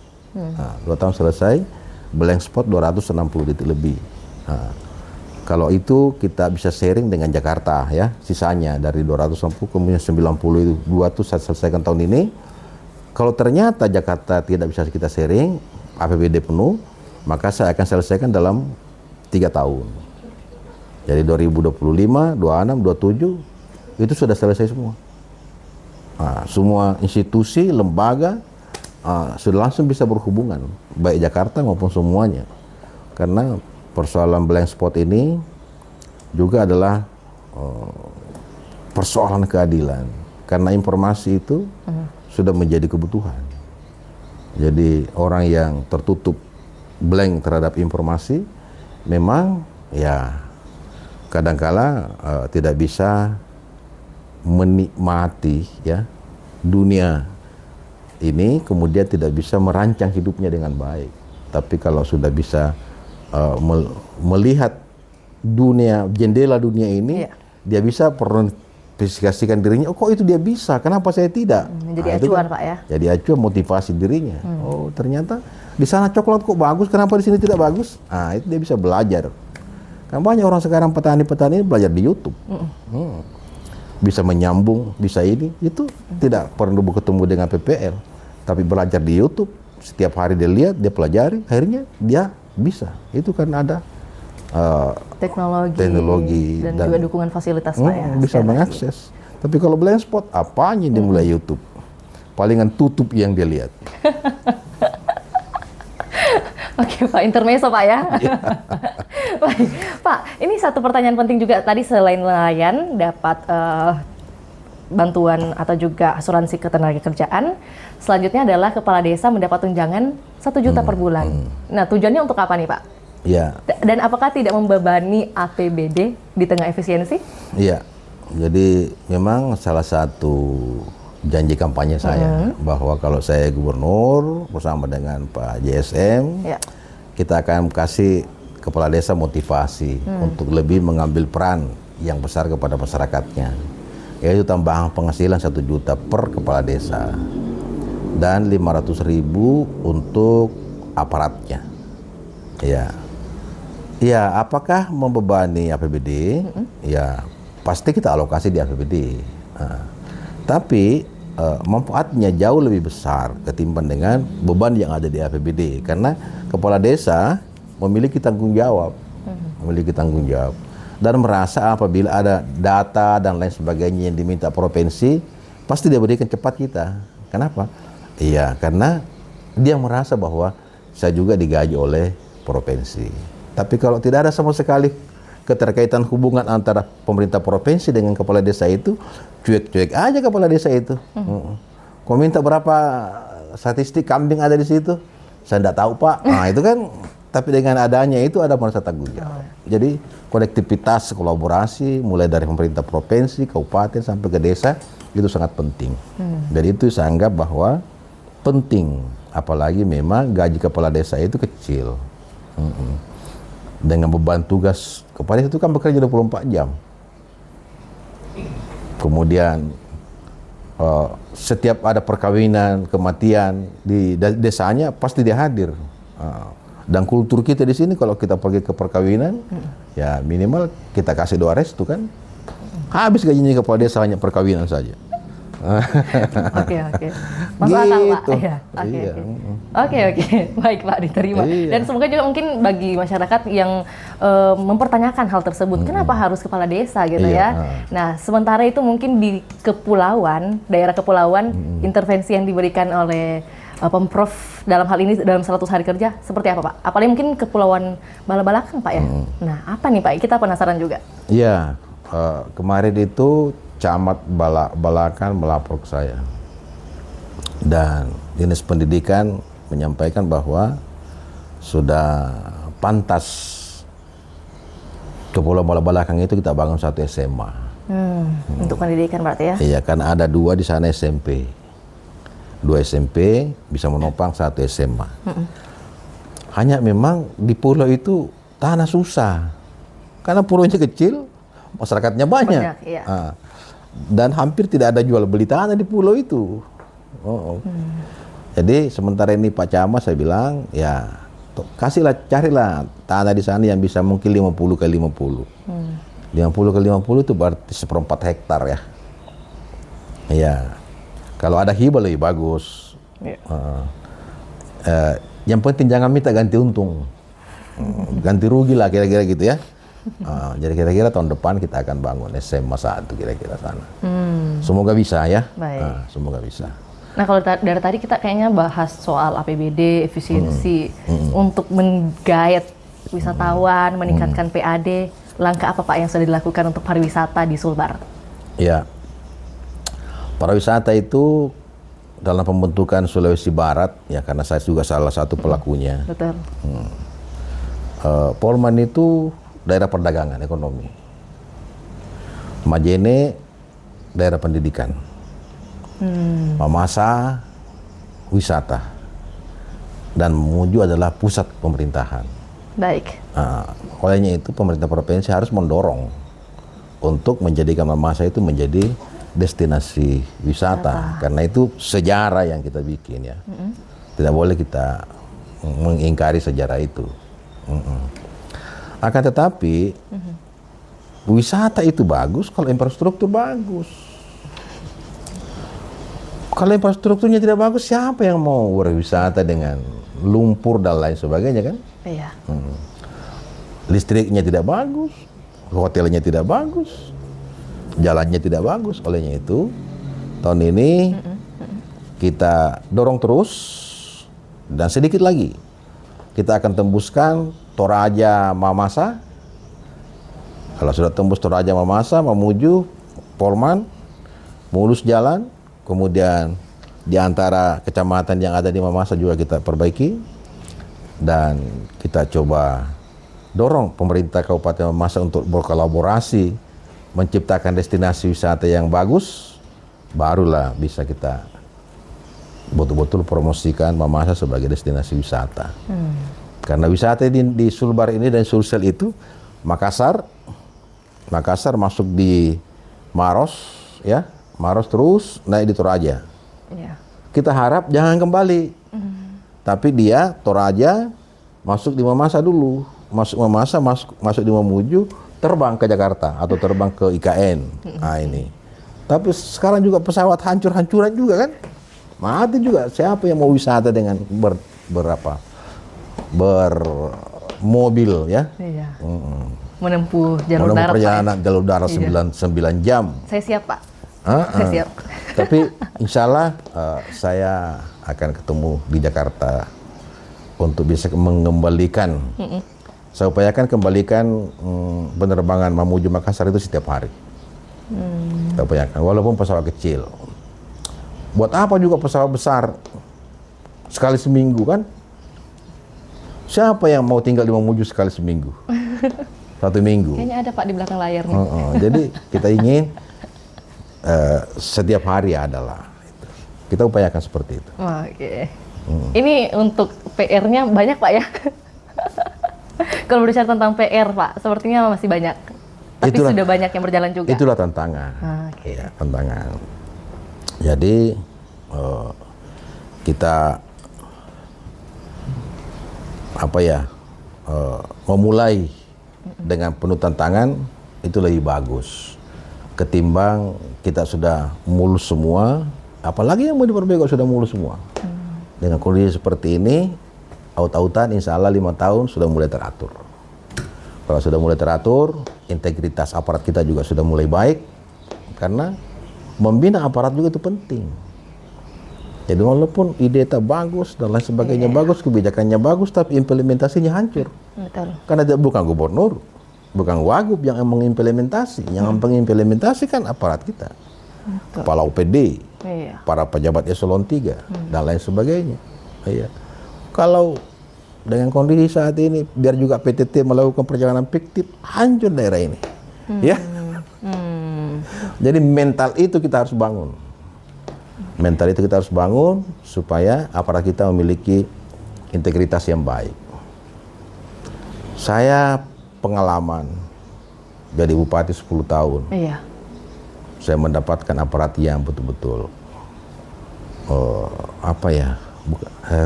S1: 2 tahun selesai, blank spot 260 titik lebih. Kalau itu kita bisa sharing dengan Jakarta ya, sisanya dari 260 kemudian 92 itu saya selesaikan tahun ini. Kalau ternyata Jakarta tidak bisa kita sharing, APBD penuh, maka saya akan selesaikan dalam 3 tahun. Jadi 2025, 26, 27 itu sudah selesai semua. Semua institusi, lembaga sudah langsung bisa berhubungan, baik Jakarta maupun semuanya. Karena persoalan blank spot ini juga adalah persoalan keadilan. Karena informasi itu sudah menjadi kebutuhan. Jadi orang yang tertutup blank terhadap informasi memang ya kadangkala tidak bisa menikmati ya dunia ini, kemudian tidak bisa merancang hidupnya dengan baik. Tapi kalau sudah bisa melihat dunia, jendela dunia ini, dia bisa verifikasikan dirinya, oh kok itu dia bisa, kenapa saya tidak?
S2: Jadi acuan Pak ya?
S1: Jadi acuan, motivasi dirinya. Oh ternyata di sana coklat kok bagus, kenapa di sini tidak bagus? Itu dia bisa belajar. Kan banyak orang sekarang petani-petani belajar di YouTube. Bisa menyambung, bisa ini, itu tidak perlu bertemu dengan PPL, tapi belajar di YouTube. Setiap hari dia lihat, dia pelajari, akhirnya dia bisa. Itu kan ada teknologi
S2: dan juga dukungan fasilitas Pak ya.
S1: Bisa mengakses. Tapi kalau blind spot, apanya dia mulai YouTube? Palingan tutup yang dia lihat.
S2: Oke Pak, intermezzo Pak ya. Baik, Pak, ini satu pertanyaan penting juga tadi, selain nelayan dapat bantuan atau juga asuransi ketenagakerjaan, selanjutnya adalah kepala desa mendapat tunjangan 1 juta per bulan. Nah, tujuannya untuk apa nih Pak?
S1: Ya.
S2: Dan apakah tidak membebani APBD di tengah efisiensi?
S1: Iya, jadi memang salah satu janji kampanye saya bahwa kalau saya gubernur bersama dengan Pak JSM, kita akan kasih kepala desa motivasi untuk lebih mengambil peran yang besar kepada masyarakatnya, yaitu tambahan penghasilan 1 juta per kepala desa. dan 500.000 untuk aparatnya. Ya, ya apakah membebani APBD? Ya pasti kita alokasi di APBD. Tapi manfaatnya jauh lebih besar ketimbang dengan beban yang ada di APBD, karena kepala desa memiliki tanggung jawab, dan merasa apabila ada data dan lain sebagainya yang diminta provinsi pasti dia berikan cepat kita. Kenapa? Iya, karena dia merasa bahwa saya juga digaji oleh provinsi. Tapi kalau tidak ada sama sekali keterkaitan hubungan antara pemerintah provinsi dengan kepala desa itu, cuek-cuek aja kepala desa itu. Kau minta berapa statistik kambing ada di situ? Saya tidak tahu Pak. Nah itu kan, tapi dengan adanya itu ada merasa tanggung jawab. Jadi konektivitas, kolaborasi mulai dari pemerintah provinsi, kabupaten sampai ke desa itu sangat penting. Dan itu saya anggap bahwa penting, apalagi memang gaji kepala desa itu kecil. Dengan beban tugas kepala itu kan bekerja 24 jam. Kemudian setiap ada perkawinan, kematian di desanya pasti dia hadir. Dan kultur kita di sini kalau kita pergi ke perkawinan, ya minimal kita kasih doa restu kan. Habis gajinya kepala desa hanya perkawinan saja.
S2: Oke. Masuk akal Pak.
S1: Gitu.
S2: Iya.
S1: Iya.
S2: Oke. Baik Pak, diterima.
S1: Iya.
S2: Dan semoga juga mungkin bagi masyarakat yang mempertanyakan hal tersebut, kenapa harus kepala desa gitu ya. Nah, sementara itu mungkin di kepulauan, daerah kepulauan, intervensi yang diberikan oleh Pemprov dalam hal ini dalam 100 hari kerja seperti apa Pak? Apalagi mungkin kepulauan Bala-Balakang Pak ya. Nah, apa nih Pak? Kita penasaran juga.
S1: Iya, kemarin itu Camat Balakan melapor ke saya, dan Dinas Pendidikan menyampaikan bahwa sudah pantas Kepulauan Bala-Balakang itu kita bangun satu SMA.
S2: Untuk pendidikan berarti ya?
S1: Iya, karena ada 2 di sana SMP, 2 SMP bisa menopang 1 SMA. Hanya memang di pulau itu tanah susah, karena pulaunya kecil, masyarakatnya banyak.
S2: Iya.
S1: Dan hampir tidak ada jual beli tanah di pulau itu. Jadi sementara ini Pak Camat saya bilang, ya carilah tanah di sana yang bisa mungkin 50 kali 50. 50 kali 50 itu berarti 1/4 hektar ya. Ya, kalau ada hibah lebih bagus. Yang penting jangan minta ganti untung, ganti rugi lah kira-kira gitu ya. Jadi kira-kira tahun depan kita akan bangun SMA 1 kira-kira sana. Semoga bisa ya. Semoga bisa.
S2: Nah kalau dari tadi kita kayaknya bahas soal APBD, efisiensi untuk menggait wisatawan, meningkatkan PAD. Langkah apa Pak yang sudah dilakukan untuk pariwisata di Sulbar?
S1: Ya, pariwisata itu dalam pembentukan Sulawesi Barat ya, karena saya juga salah satu pelakunya.
S2: Betul.
S1: Polman itu daerah perdagangan ekonomi, Majene daerah pendidikan, Mamasa wisata, dan Mamuju adalah pusat pemerintahan.
S2: Baik.
S1: Olehnya itu pemerintah provinsi harus mendorong untuk menjadikan Mamasa itu menjadi destinasi wisata, karena itu sejarah yang kita bikin ya. Tidak boleh kita mengingkari sejarah itu. Akan tetapi wisata itu bagus kalau infrastruktur bagus. Kalau infrastrukturnya tidak bagus, siapa yang mau berwisata dengan lumpur dan lain sebagainya kan?
S2: Iya.
S1: Listriknya tidak bagus, hotelnya tidak bagus, jalannya tidak bagus. Olehnya itu tahun ini kita dorong terus, dan sedikit lagi kita akan tembuskan Toraja Mamasa. Kalau sudah tembus Toraja Mamasa, Mamuju, Polman, mulus jalan, kemudian di antara kecamatan yang ada di Mamasa juga kita perbaiki, dan kita coba dorong pemerintah Kabupaten Mamasa untuk berkolaborasi menciptakan destinasi wisata yang bagus, barulah bisa kita betul-betul promosikan Mamasa sebagai destinasi wisata. Karena wisata di Sulbar ini dan Sulsel itu Makassar masuk di Maros ya, Maros terus naik di Toraja.
S2: Iya.
S1: kita harap jangan kembali. Tapi dia Toraja masuk di Mamasa dulu, masuk Mamasa, masuk di Mamuju, terbang ke Jakarta atau terbang ke IKN. Nah ini. Tapi sekarang juga pesawat hancur-hancuran juga kan, mati juga. Siapa yang mau wisata dengan bermobil ya?
S2: Iya. Menempuh jalur
S1: Menempuh
S2: darat.
S1: perjalanan jalur darat 9 jam.
S2: Saya siap Pak. Saya siap.
S1: Tapi insya Allah saya akan ketemu di Jakarta untuk bisa mengembalikan. Saya upayakan kembalikan penerbangan Mamuju Makassar itu setiap hari. Saya upayakan, walaupun pesawat kecil. Buat apa juga pesawat besar sekali seminggu kan? Siapa yang mau tinggal di Mamuju sekali seminggu? 1 minggu.
S2: Kayaknya ada Pak di belakang layar nih.
S1: Jadi kita ingin setiap hari adalah itu. Kita upayakan seperti itu.
S2: Oke. Ini untuk PR-nya banyak Pak ya? Kalau berbicara tentang PR Pak, sepertinya masih banyak. Tapi sudah banyak yang berjalan juga.
S1: Itulah tantangan.
S2: Oke.
S1: Ya, tantangan. Jadi kita memulai dengan penuh tantangan itu lebih bagus ketimbang kita sudah mulus semua, apalagi yang mau diperbaiki sudah mulus semua. Dengan kondisi seperti ini, aut-autan insya Allah 5 tahun sudah mulai teratur. Kalau sudah mulai teratur, integritas aparat kita juga sudah mulai baik, karena membina aparat juga itu penting. Jadi walaupun ide tak bagus dan lain sebagainya bagus, kebijakannya bagus, tapi implementasinya hancur.
S2: Betul.
S1: Karena dia bukan gubernur, bukan wagub yang mengimplementasi. Yang mengimplementasi kan aparat kita.
S2: Betul.
S1: Kepala UPD,
S2: Iya.
S1: para pejabat eselon 3, dan lain sebagainya. Iya. Kalau dengan kondisi saat ini, biar juga PTT melakukan perjalanan fiktif, hancur daerah ini. Ya. Jadi mental itu kita harus bangun. Mental itu kita harus bangun supaya aparat kita memiliki integritas yang baik. Saya pengalaman jadi bupati 10 tahun.
S2: Iya.
S1: Saya mendapatkan aparat yang betul-betul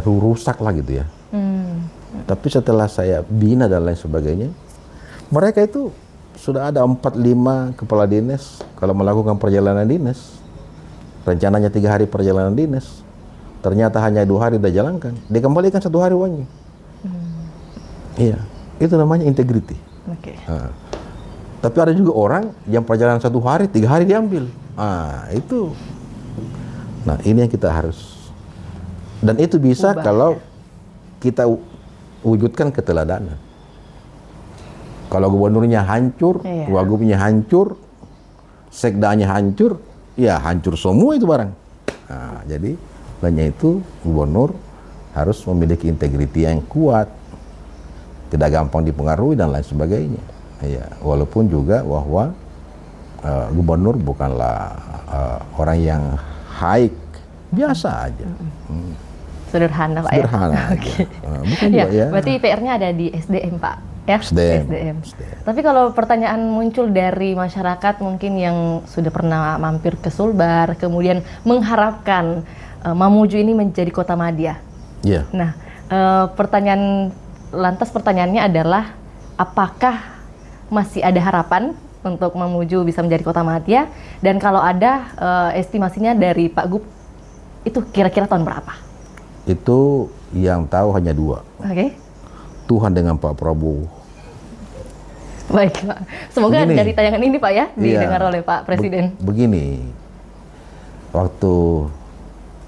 S1: rusak lah gitu ya. Tapi setelah saya bina dan lain sebagainya, mereka itu sudah ada 4-5 kepala dinas kalau melakukan perjalanan dinas. Rencananya 3 hari perjalanan dinas, ternyata hanya 2 hari sudah jalankan, dikembalikan 1 hari uangnya. Iya, itu namanya integrity.
S2: Oke.
S1: Tapi ada juga orang yang perjalanan 1 hari, 3 hari diambil. Itu. Nah, ini yang kita harus. Dan itu bisa kalau kita wujudkan keteladanan. Kalau gubernurnya hancur, wagubnya hancur, sekdanya hancur, ya hancur semua itu barang. Jadi hanya itu gubernur harus memiliki integriti yang kuat, tidak gampang dipengaruhi dan lain sebagainya. Ya, walaupun juga bahwa gubernur bukanlah orang yang high, biasa aja.
S2: Sederhana Pak
S1: Sederhana
S2: ya?
S1: aja. Bukan
S2: Ya,
S1: juga ya.
S2: berarti PR-nya ada di SDM Pak ya?
S1: SDM.
S2: Tapi kalau pertanyaan muncul dari masyarakat mungkin yang sudah pernah mampir ke Sulbar, kemudian mengharapkan Mamuju ini menjadi kota madya.
S1: Iya.
S2: Nah, pertanyaannya adalah apakah masih ada harapan untuk Mamuju bisa menjadi kota madya? Dan kalau ada, estimasinya dari Pak Gub, itu kira-kira tahun berapa?
S1: Itu yang tahu hanya 2.
S2: Oke.
S1: Tuhan dengan Pak Prabowo.
S2: Baik Pak. Semoga
S1: Begini.
S2: dari tayangan ini Pak ya, didengar oleh Pak Presiden.
S1: Begini, waktu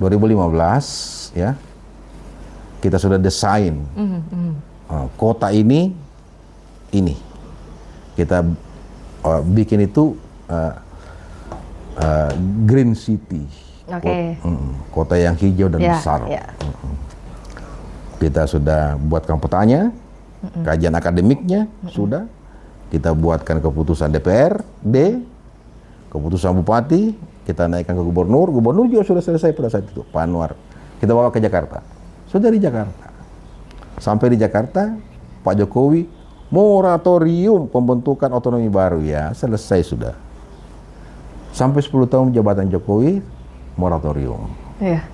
S1: 2015 ya, kita sudah desain kota ini kita bikin itu green city.
S2: Oke.
S1: Kota yang hijau dan besar.
S2: Ya.
S1: Kita sudah buatkan petanya, kajian akademiknya sudah. Kita buatkan keputusan DPRD, keputusan bupati, kita naikkan ke gubernur. Gubernur juga sudah selesai pada saat itu, Pak Anwar. Kita bawa ke Jakarta. Sudah di Jakarta. Sampai di Jakarta, Pak Jokowi moratorium pembentukan otonomi baru, ya selesai sudah. Sampai 10 tahun jabatan Jokowi, moratorium.
S2: Iya.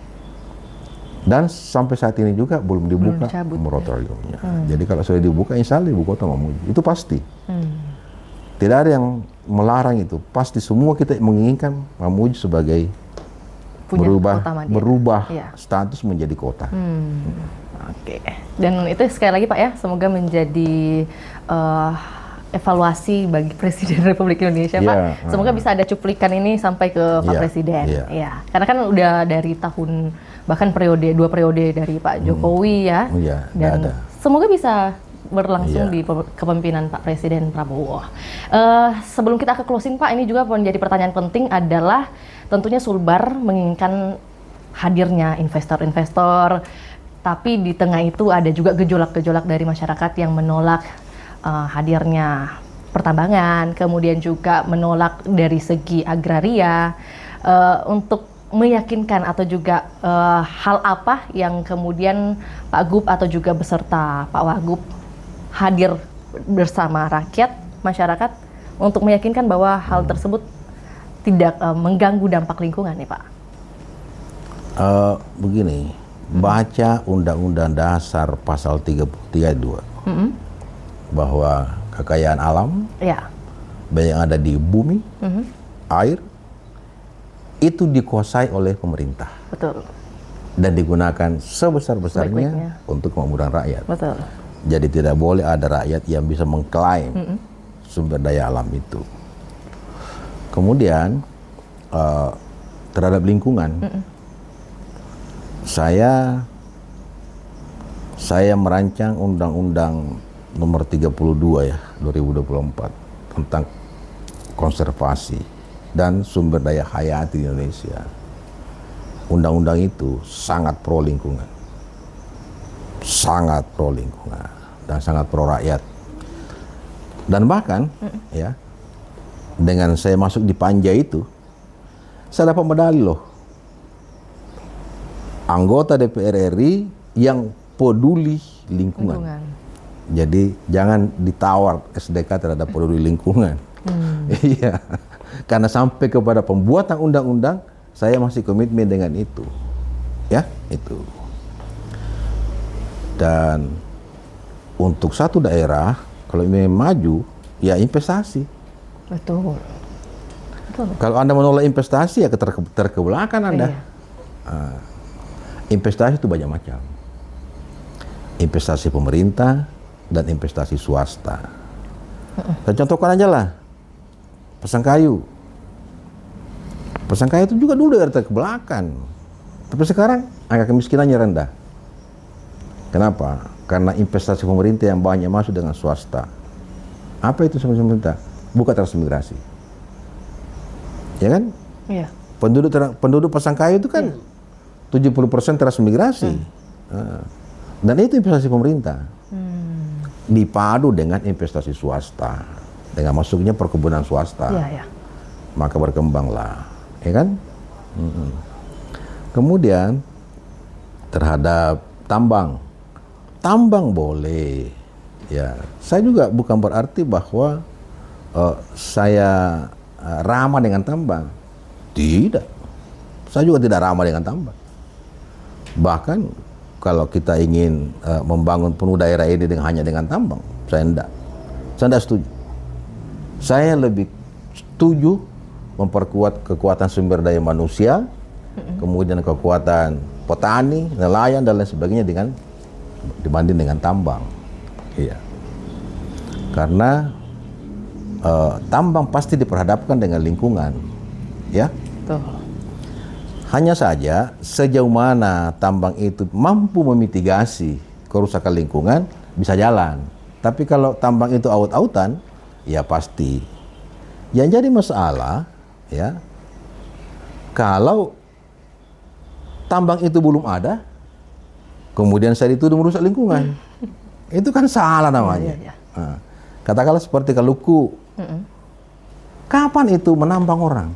S1: Dan sampai saat ini juga belum dibuka
S2: dicabut,
S1: moratoriumnya. Jadi kalau sudah dibuka, insya Allah ibu kota Mamuju. Itu pasti. Tidak ada yang melarang itu. Pasti semua kita menginginkan Mamuju sebagai
S2: Punya kota Madya.
S1: berubah
S2: Iya.
S1: status menjadi kota.
S2: Oke. Dan itu sekali lagi Pak ya, semoga menjadi evaluasi bagi Presiden Republik Indonesia Pak.
S1: Iya,
S2: Semoga bisa ada cuplikan ini sampai ke Pak
S1: Iya,
S2: Presiden.
S1: iya.
S2: Iya. Karena kan udah dari tahun, bahkan dua periode dari Pak Jokowi ya.
S1: Iya,
S2: Dan
S1: ada.
S2: semoga bisa berlangsung
S1: Iya.
S2: di kepemimpinan Pak Presiden Prabowo. Sebelum kita ke closing Pak, ini juga menjadi pertanyaan penting adalah tentunya Sulbar menginginkan hadirnya investor-investor, tapi di tengah itu ada juga gejolak-gejolak dari masyarakat yang menolak hadirnya pertambangan, kemudian juga menolak dari segi agraria. Untuk meyakinkan atau juga hal apa yang kemudian Pak Gub atau juga beserta Pak Wagub hadir bersama rakyat, masyarakat untuk meyakinkan bahwa hal tersebut tidak mengganggu dampak lingkungan nih Pak?
S1: Begini, baca Undang-Undang Dasar pasal 32 bahwa kekayaan alam
S2: Ya.
S1: baik yang ada di bumi, air, itu dikuasai oleh pemerintah
S2: Betul,
S1: dan digunakan sebesar-besarnya
S2: Sebaik-baiknya.
S1: untuk kemakmuran rakyat.
S2: betul.
S1: Jadi tidak boleh ada rakyat yang bisa mengklaim sumber daya alam itu. Kemudian terhadap lingkungan, saya merancang Undang-Undang Nomor 32 ya 2024 tentang konservasi dan sumber daya hayati di Indonesia. Undang-undang itu sangat pro lingkungan, sangat pro lingkungan dan sangat pro rakyat. Dan bahkan ya, dengan saya masuk di panja itu, saya dapat medali loh. Anggota DPR RI yang peduli lingkungan. Jadi jangan ditawar SDK terhadap peduli lingkungan. Iya, karena sampai kepada pembuatan undang-undang saya masih komitmen dengan itu, ya itu. Dan untuk satu daerah kalau ingin maju, ya investasi.
S2: Betul.
S1: Kalau Anda menolak investasi, ya terkebelakang Anda.
S2: Iya.
S1: Investasi itu banyak macam. Investasi pemerintah dan investasi swasta. Saya contohkan aja lah, Pasangkayu. Pasangkayu itu juga dulu dari terkebelakang, tapi sekarang angka kemiskinannya rendah. Kenapa? Karena investasi pemerintah yang banyak masuk dengan swasta. Apa itu pemerintah? Buka transmigrasi. Ya kan?
S2: Iya.
S1: Penduduk Pasangkayu itu kan 70% transmigrasi. Dan itu investasi pemerintah. Dipadu dengan investasi swasta, dengan masuknya perkebunan swasta, maka berkembanglah, ya kan? Kemudian terhadap tambang boleh, ya. Saya juga bukan berarti bahwa saya ramah dengan tambang, tidak. Saya juga tidak ramah dengan tambang. Bahkan kalau kita ingin membangun penuh daerah ini hanya dengan tambang, saya tidak setuju. Saya lebih setuju memperkuat kekuatan sumber daya manusia, kemudian kekuatan petani, nelayan dan lain sebagainya dibanding dengan tambang. Iya. Karena tambang pasti diperhadapkan dengan lingkungan, ya.
S2: Tuh.
S1: Hanya saja sejauh mana tambang itu mampu memitigasi kerusakan lingkungan bisa jalan. Tapi kalau tambang itu aut-autan, ya pasti. Yang jadi masalah, ya, kalau tambang itu belum ada, kemudian saya dituduh merusak lingkungan, itu kan salah namanya. Nah, katakanlah seperti Kaluku, kapan itu menambang orang?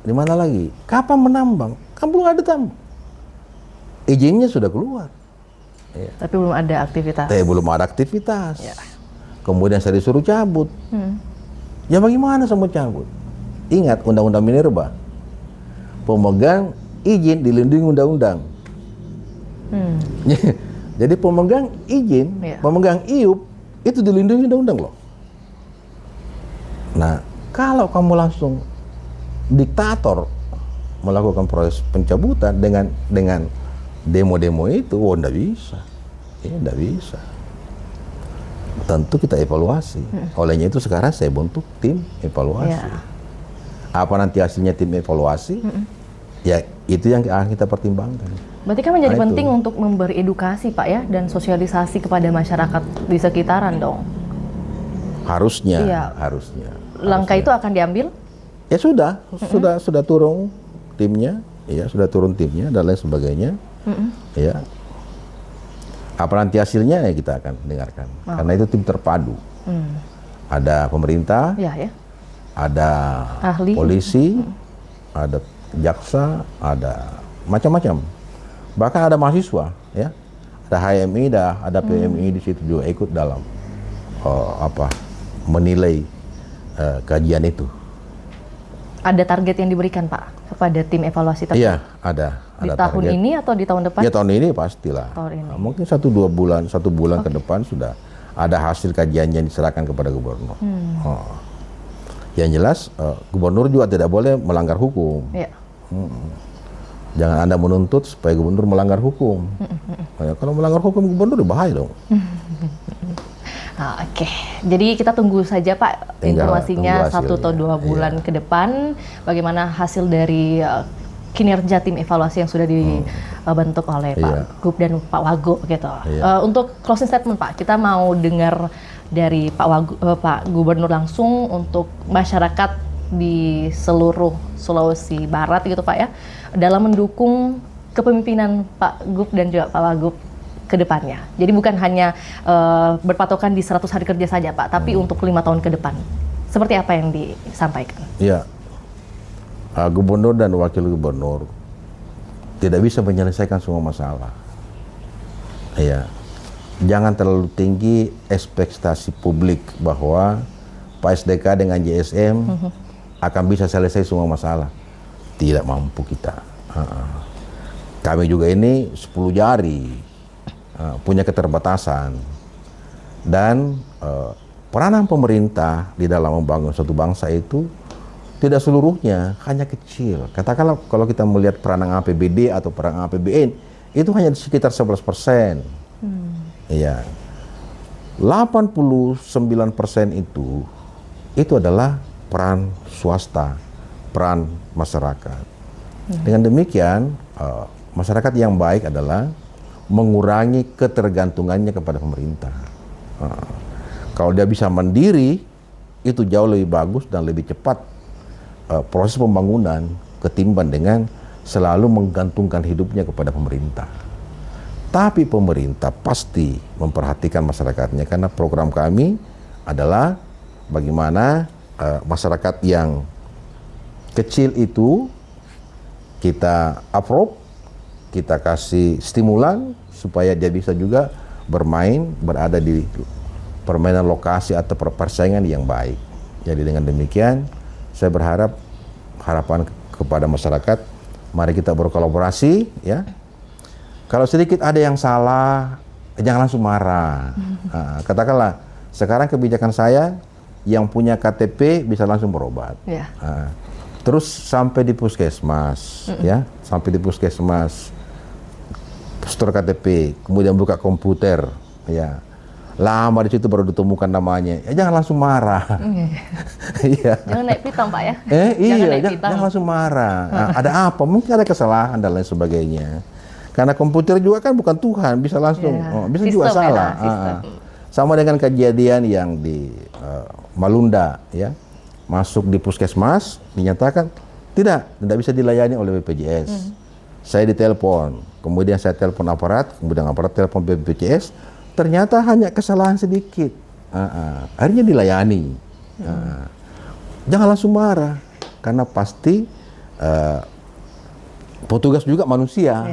S1: Di mana lagi? Kapan menambang? Kan belum ada tambang. Izinnya sudah keluar. Ya.
S2: Tapi belum ada aktivitas.
S1: Belum ada aktivitas.
S2: Ya.
S1: Kemudian saya disuruh cabut. Ya bagaimana saya mau cabut? Ingat Undang-Undang Minerba. pemegang izin dilindungi undang-undang. Jadi pemegang izin, pemegang IUP itu dilindungi undang-undang loh. Nah, kalau kamu langsung diktator melakukan proses pencabutan dengan demo-demo itu, nggak bisa. Ya, nggak bisa. Tentu kita evaluasi. Olehnya itu sekarang saya bentuk tim evaluasi. Apa nanti hasilnya tim evaluasi? Ya itu yang akan kita pertimbangkan.
S2: Berarti kan menjadi penting untuk memberi edukasi Pak ya, dan sosialisasi kepada masyarakat di sekitaran dong.
S1: Harusnya,
S2: Iya.
S1: harusnya.
S2: Langkah itu akan diambil?
S1: Ya sudah turun timnya, ya sudah turun timnya dan lain sebagainya. Ya. Apa nanti hasilnya ya kita akan dengarkan. Karena itu tim terpadu. Ada pemerintah, ada
S2: ahli,
S1: polisi, ada jaksa, ada macam-macam. Bahkan ada mahasiswa, ya. Ada HMI, ada PMI di situ juga ikut dalam menilai kajian itu.
S2: Ada target yang diberikan Pak kepada tim evaluasi tersebut?
S1: Iya, ada
S2: Di tahun
S1: target.
S2: ini atau di tahun depan?
S1: Ya tahun ini pastilah.
S2: Tahun ini.
S1: Nah, mungkin 1 bulan ke depan sudah ada hasil kajiannya yang diserahkan kepada gubernur. Yang jelas gubernur juga tidak boleh melanggar hukum. Jangan Anda menuntut supaya gubernur melanggar hukum. Kalau melanggar hukum gubernur bahaya dong.
S2: Oke, jadi kita tunggu saja Pak informasinya 1 atau 2 bulan ke depan bagaimana hasil dari kinerja tim evaluasi yang sudah dibentuk oleh Pak Gub dan Pak Wagub gitu. Untuk closing statement Pak, kita mau dengar dari Pak Gubernur langsung untuk masyarakat di seluruh Sulawesi Barat gitu Pak ya, dalam mendukung kepemimpinan Pak Gub dan juga Pak Wagub ke depannya. Jadi bukan hanya berpatokan di 100 hari kerja saja Pak, tapi untuk 5 tahun ke depan. Seperti apa yang disampaikan? Iya.
S1: Gubernur dan wakil gubernur tidak bisa menyelesaikan semua masalah. Iya. Jangan terlalu tinggi ekspektasi publik bahwa Pak SDK dengan JSM akan bisa selesai semua masalah. Tidak mampu kita. Kami juga ini 10 jari, punya keterbatasan. Dan peranan pemerintah di dalam membangun suatu bangsa itu tidak seluruhnya, hanya kecil. Katakanlah kalau kita melihat peranan APBD atau peranan APBN, itu hanya sekitar 11%. Iya. 89% itu adalah peran swasta, peran masyarakat. Dengan demikian, masyarakat yang baik adalah mengurangi ketergantungannya kepada pemerintah. Kalau dia bisa mandiri, itu jauh lebih bagus dan lebih cepat proses pembangunan ketimbang dengan selalu menggantungkan hidupnya kepada pemerintah. Tapi pemerintah pasti memperhatikan masyarakatnya karena program kami adalah bagaimana masyarakat yang kecil itu kita approve, kita kasih stimulan supaya dia bisa juga berada di permainan lokasi atau persaingan yang baik. Jadi dengan demikian saya berharap harapan kepada masyarakat, mari kita berkolaborasi ya. Kalau sedikit ada yang salah, jangan langsung marah. Katakanlah, sekarang kebijakan saya yang punya KTP bisa langsung berobat. Terus sampai di puskesmas, ya, sampai di puskesmas, store KTP, kemudian buka komputer, ya, lama di situ baru ditemukan namanya. Ya jangan langsung marah. Iya.
S2: Jangan naik pitam Pak ya.
S1: Jangan langsung marah. Ada apa? Mungkin ada kesalahan dan lain sebagainya. Karena komputer juga kan bukan Tuhan, bisa langsung, bisa sistem juga salah. Sama dengan kejadian yang di Malunda, ya, masuk di puskesmas, dinyatakan tidak bisa dilayani oleh BPJS. Saya ditelepon, kemudian saya telepon aparat, kemudian aparat telepon BPJS, ternyata hanya kesalahan sedikit. Akhirnya dilayani. Jangan langsung marah, karena pasti petugas juga manusia.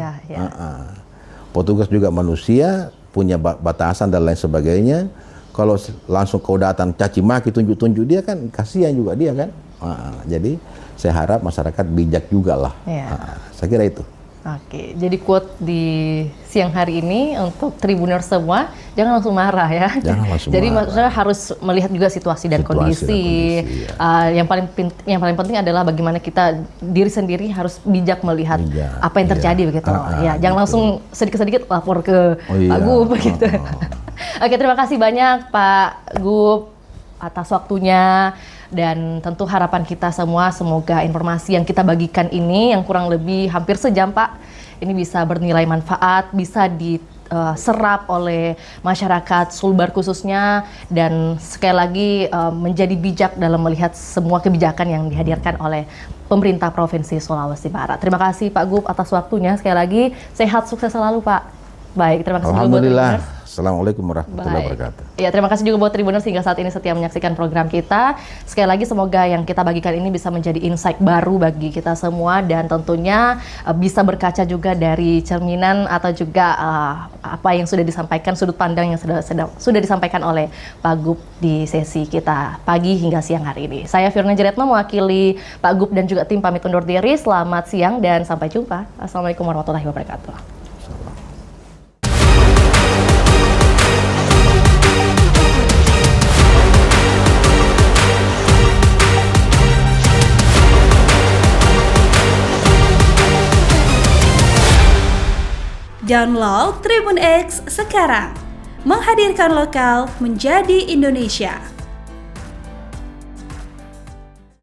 S1: Petugas juga manusia, punya batasan dan lain sebagainya. Kalau langsung kau datang caci maki, tunjuk-tunjuk dia kan kasihan juga dia kan. Jadi saya harap masyarakat bijak juga lah. Saya kira itu.
S2: Oke, jadi quote di siang hari ini untuk Tribuners semua, jangan langsung marah ya.
S1: Jangan langsung
S2: jadi
S1: marah.
S2: maksudnya harus melihat juga situasi dan kondisi.
S1: Ya.
S2: Yang paling penting adalah bagaimana kita diri sendiri harus bijak melihat apa yang terjadi begitu. Jangan
S1: gitu.
S2: langsung sedikit-sedikit lapor ke Pak Gub begitu. Oke, terima kasih banyak Pak Gub atas waktunya. Dan tentu harapan kita semua semoga informasi yang kita bagikan ini yang kurang lebih hampir sejam Pak, ini bisa bernilai manfaat, bisa diserap oleh masyarakat Sulbar khususnya, dan sekali lagi menjadi bijak dalam melihat semua kebijakan yang dihadirkan oleh pemerintah Provinsi Sulawesi Barat. Terima kasih Pak Gub atas waktunya, sekali lagi sehat, sukses selalu Pak. Baik, terima kasih.
S1: Alhamdulillah. Assalamualaikum warahmatullahi wabarakatuh.
S2: Ya, terima kasih juga buat Tribuners hingga saat ini setia menyaksikan program kita. Sekali lagi semoga yang kita bagikan ini bisa menjadi insight baru bagi kita semua, dan tentunya bisa berkaca juga dari cerminan atau juga apa yang sudah disampaikan, sudut pandang yang sudah disampaikan oleh Pak Gub di sesi kita pagi hingga siang hari ini. Saya Fiorina Jiretno mewakili Pak Gub dan juga tim pamit undur diri. Selamat siang dan sampai jumpa. Assalamualaikum warahmatullahi wabarakatuh.
S3: Download Tribun X sekarang, menghadirkan lokal menjadi Indonesia.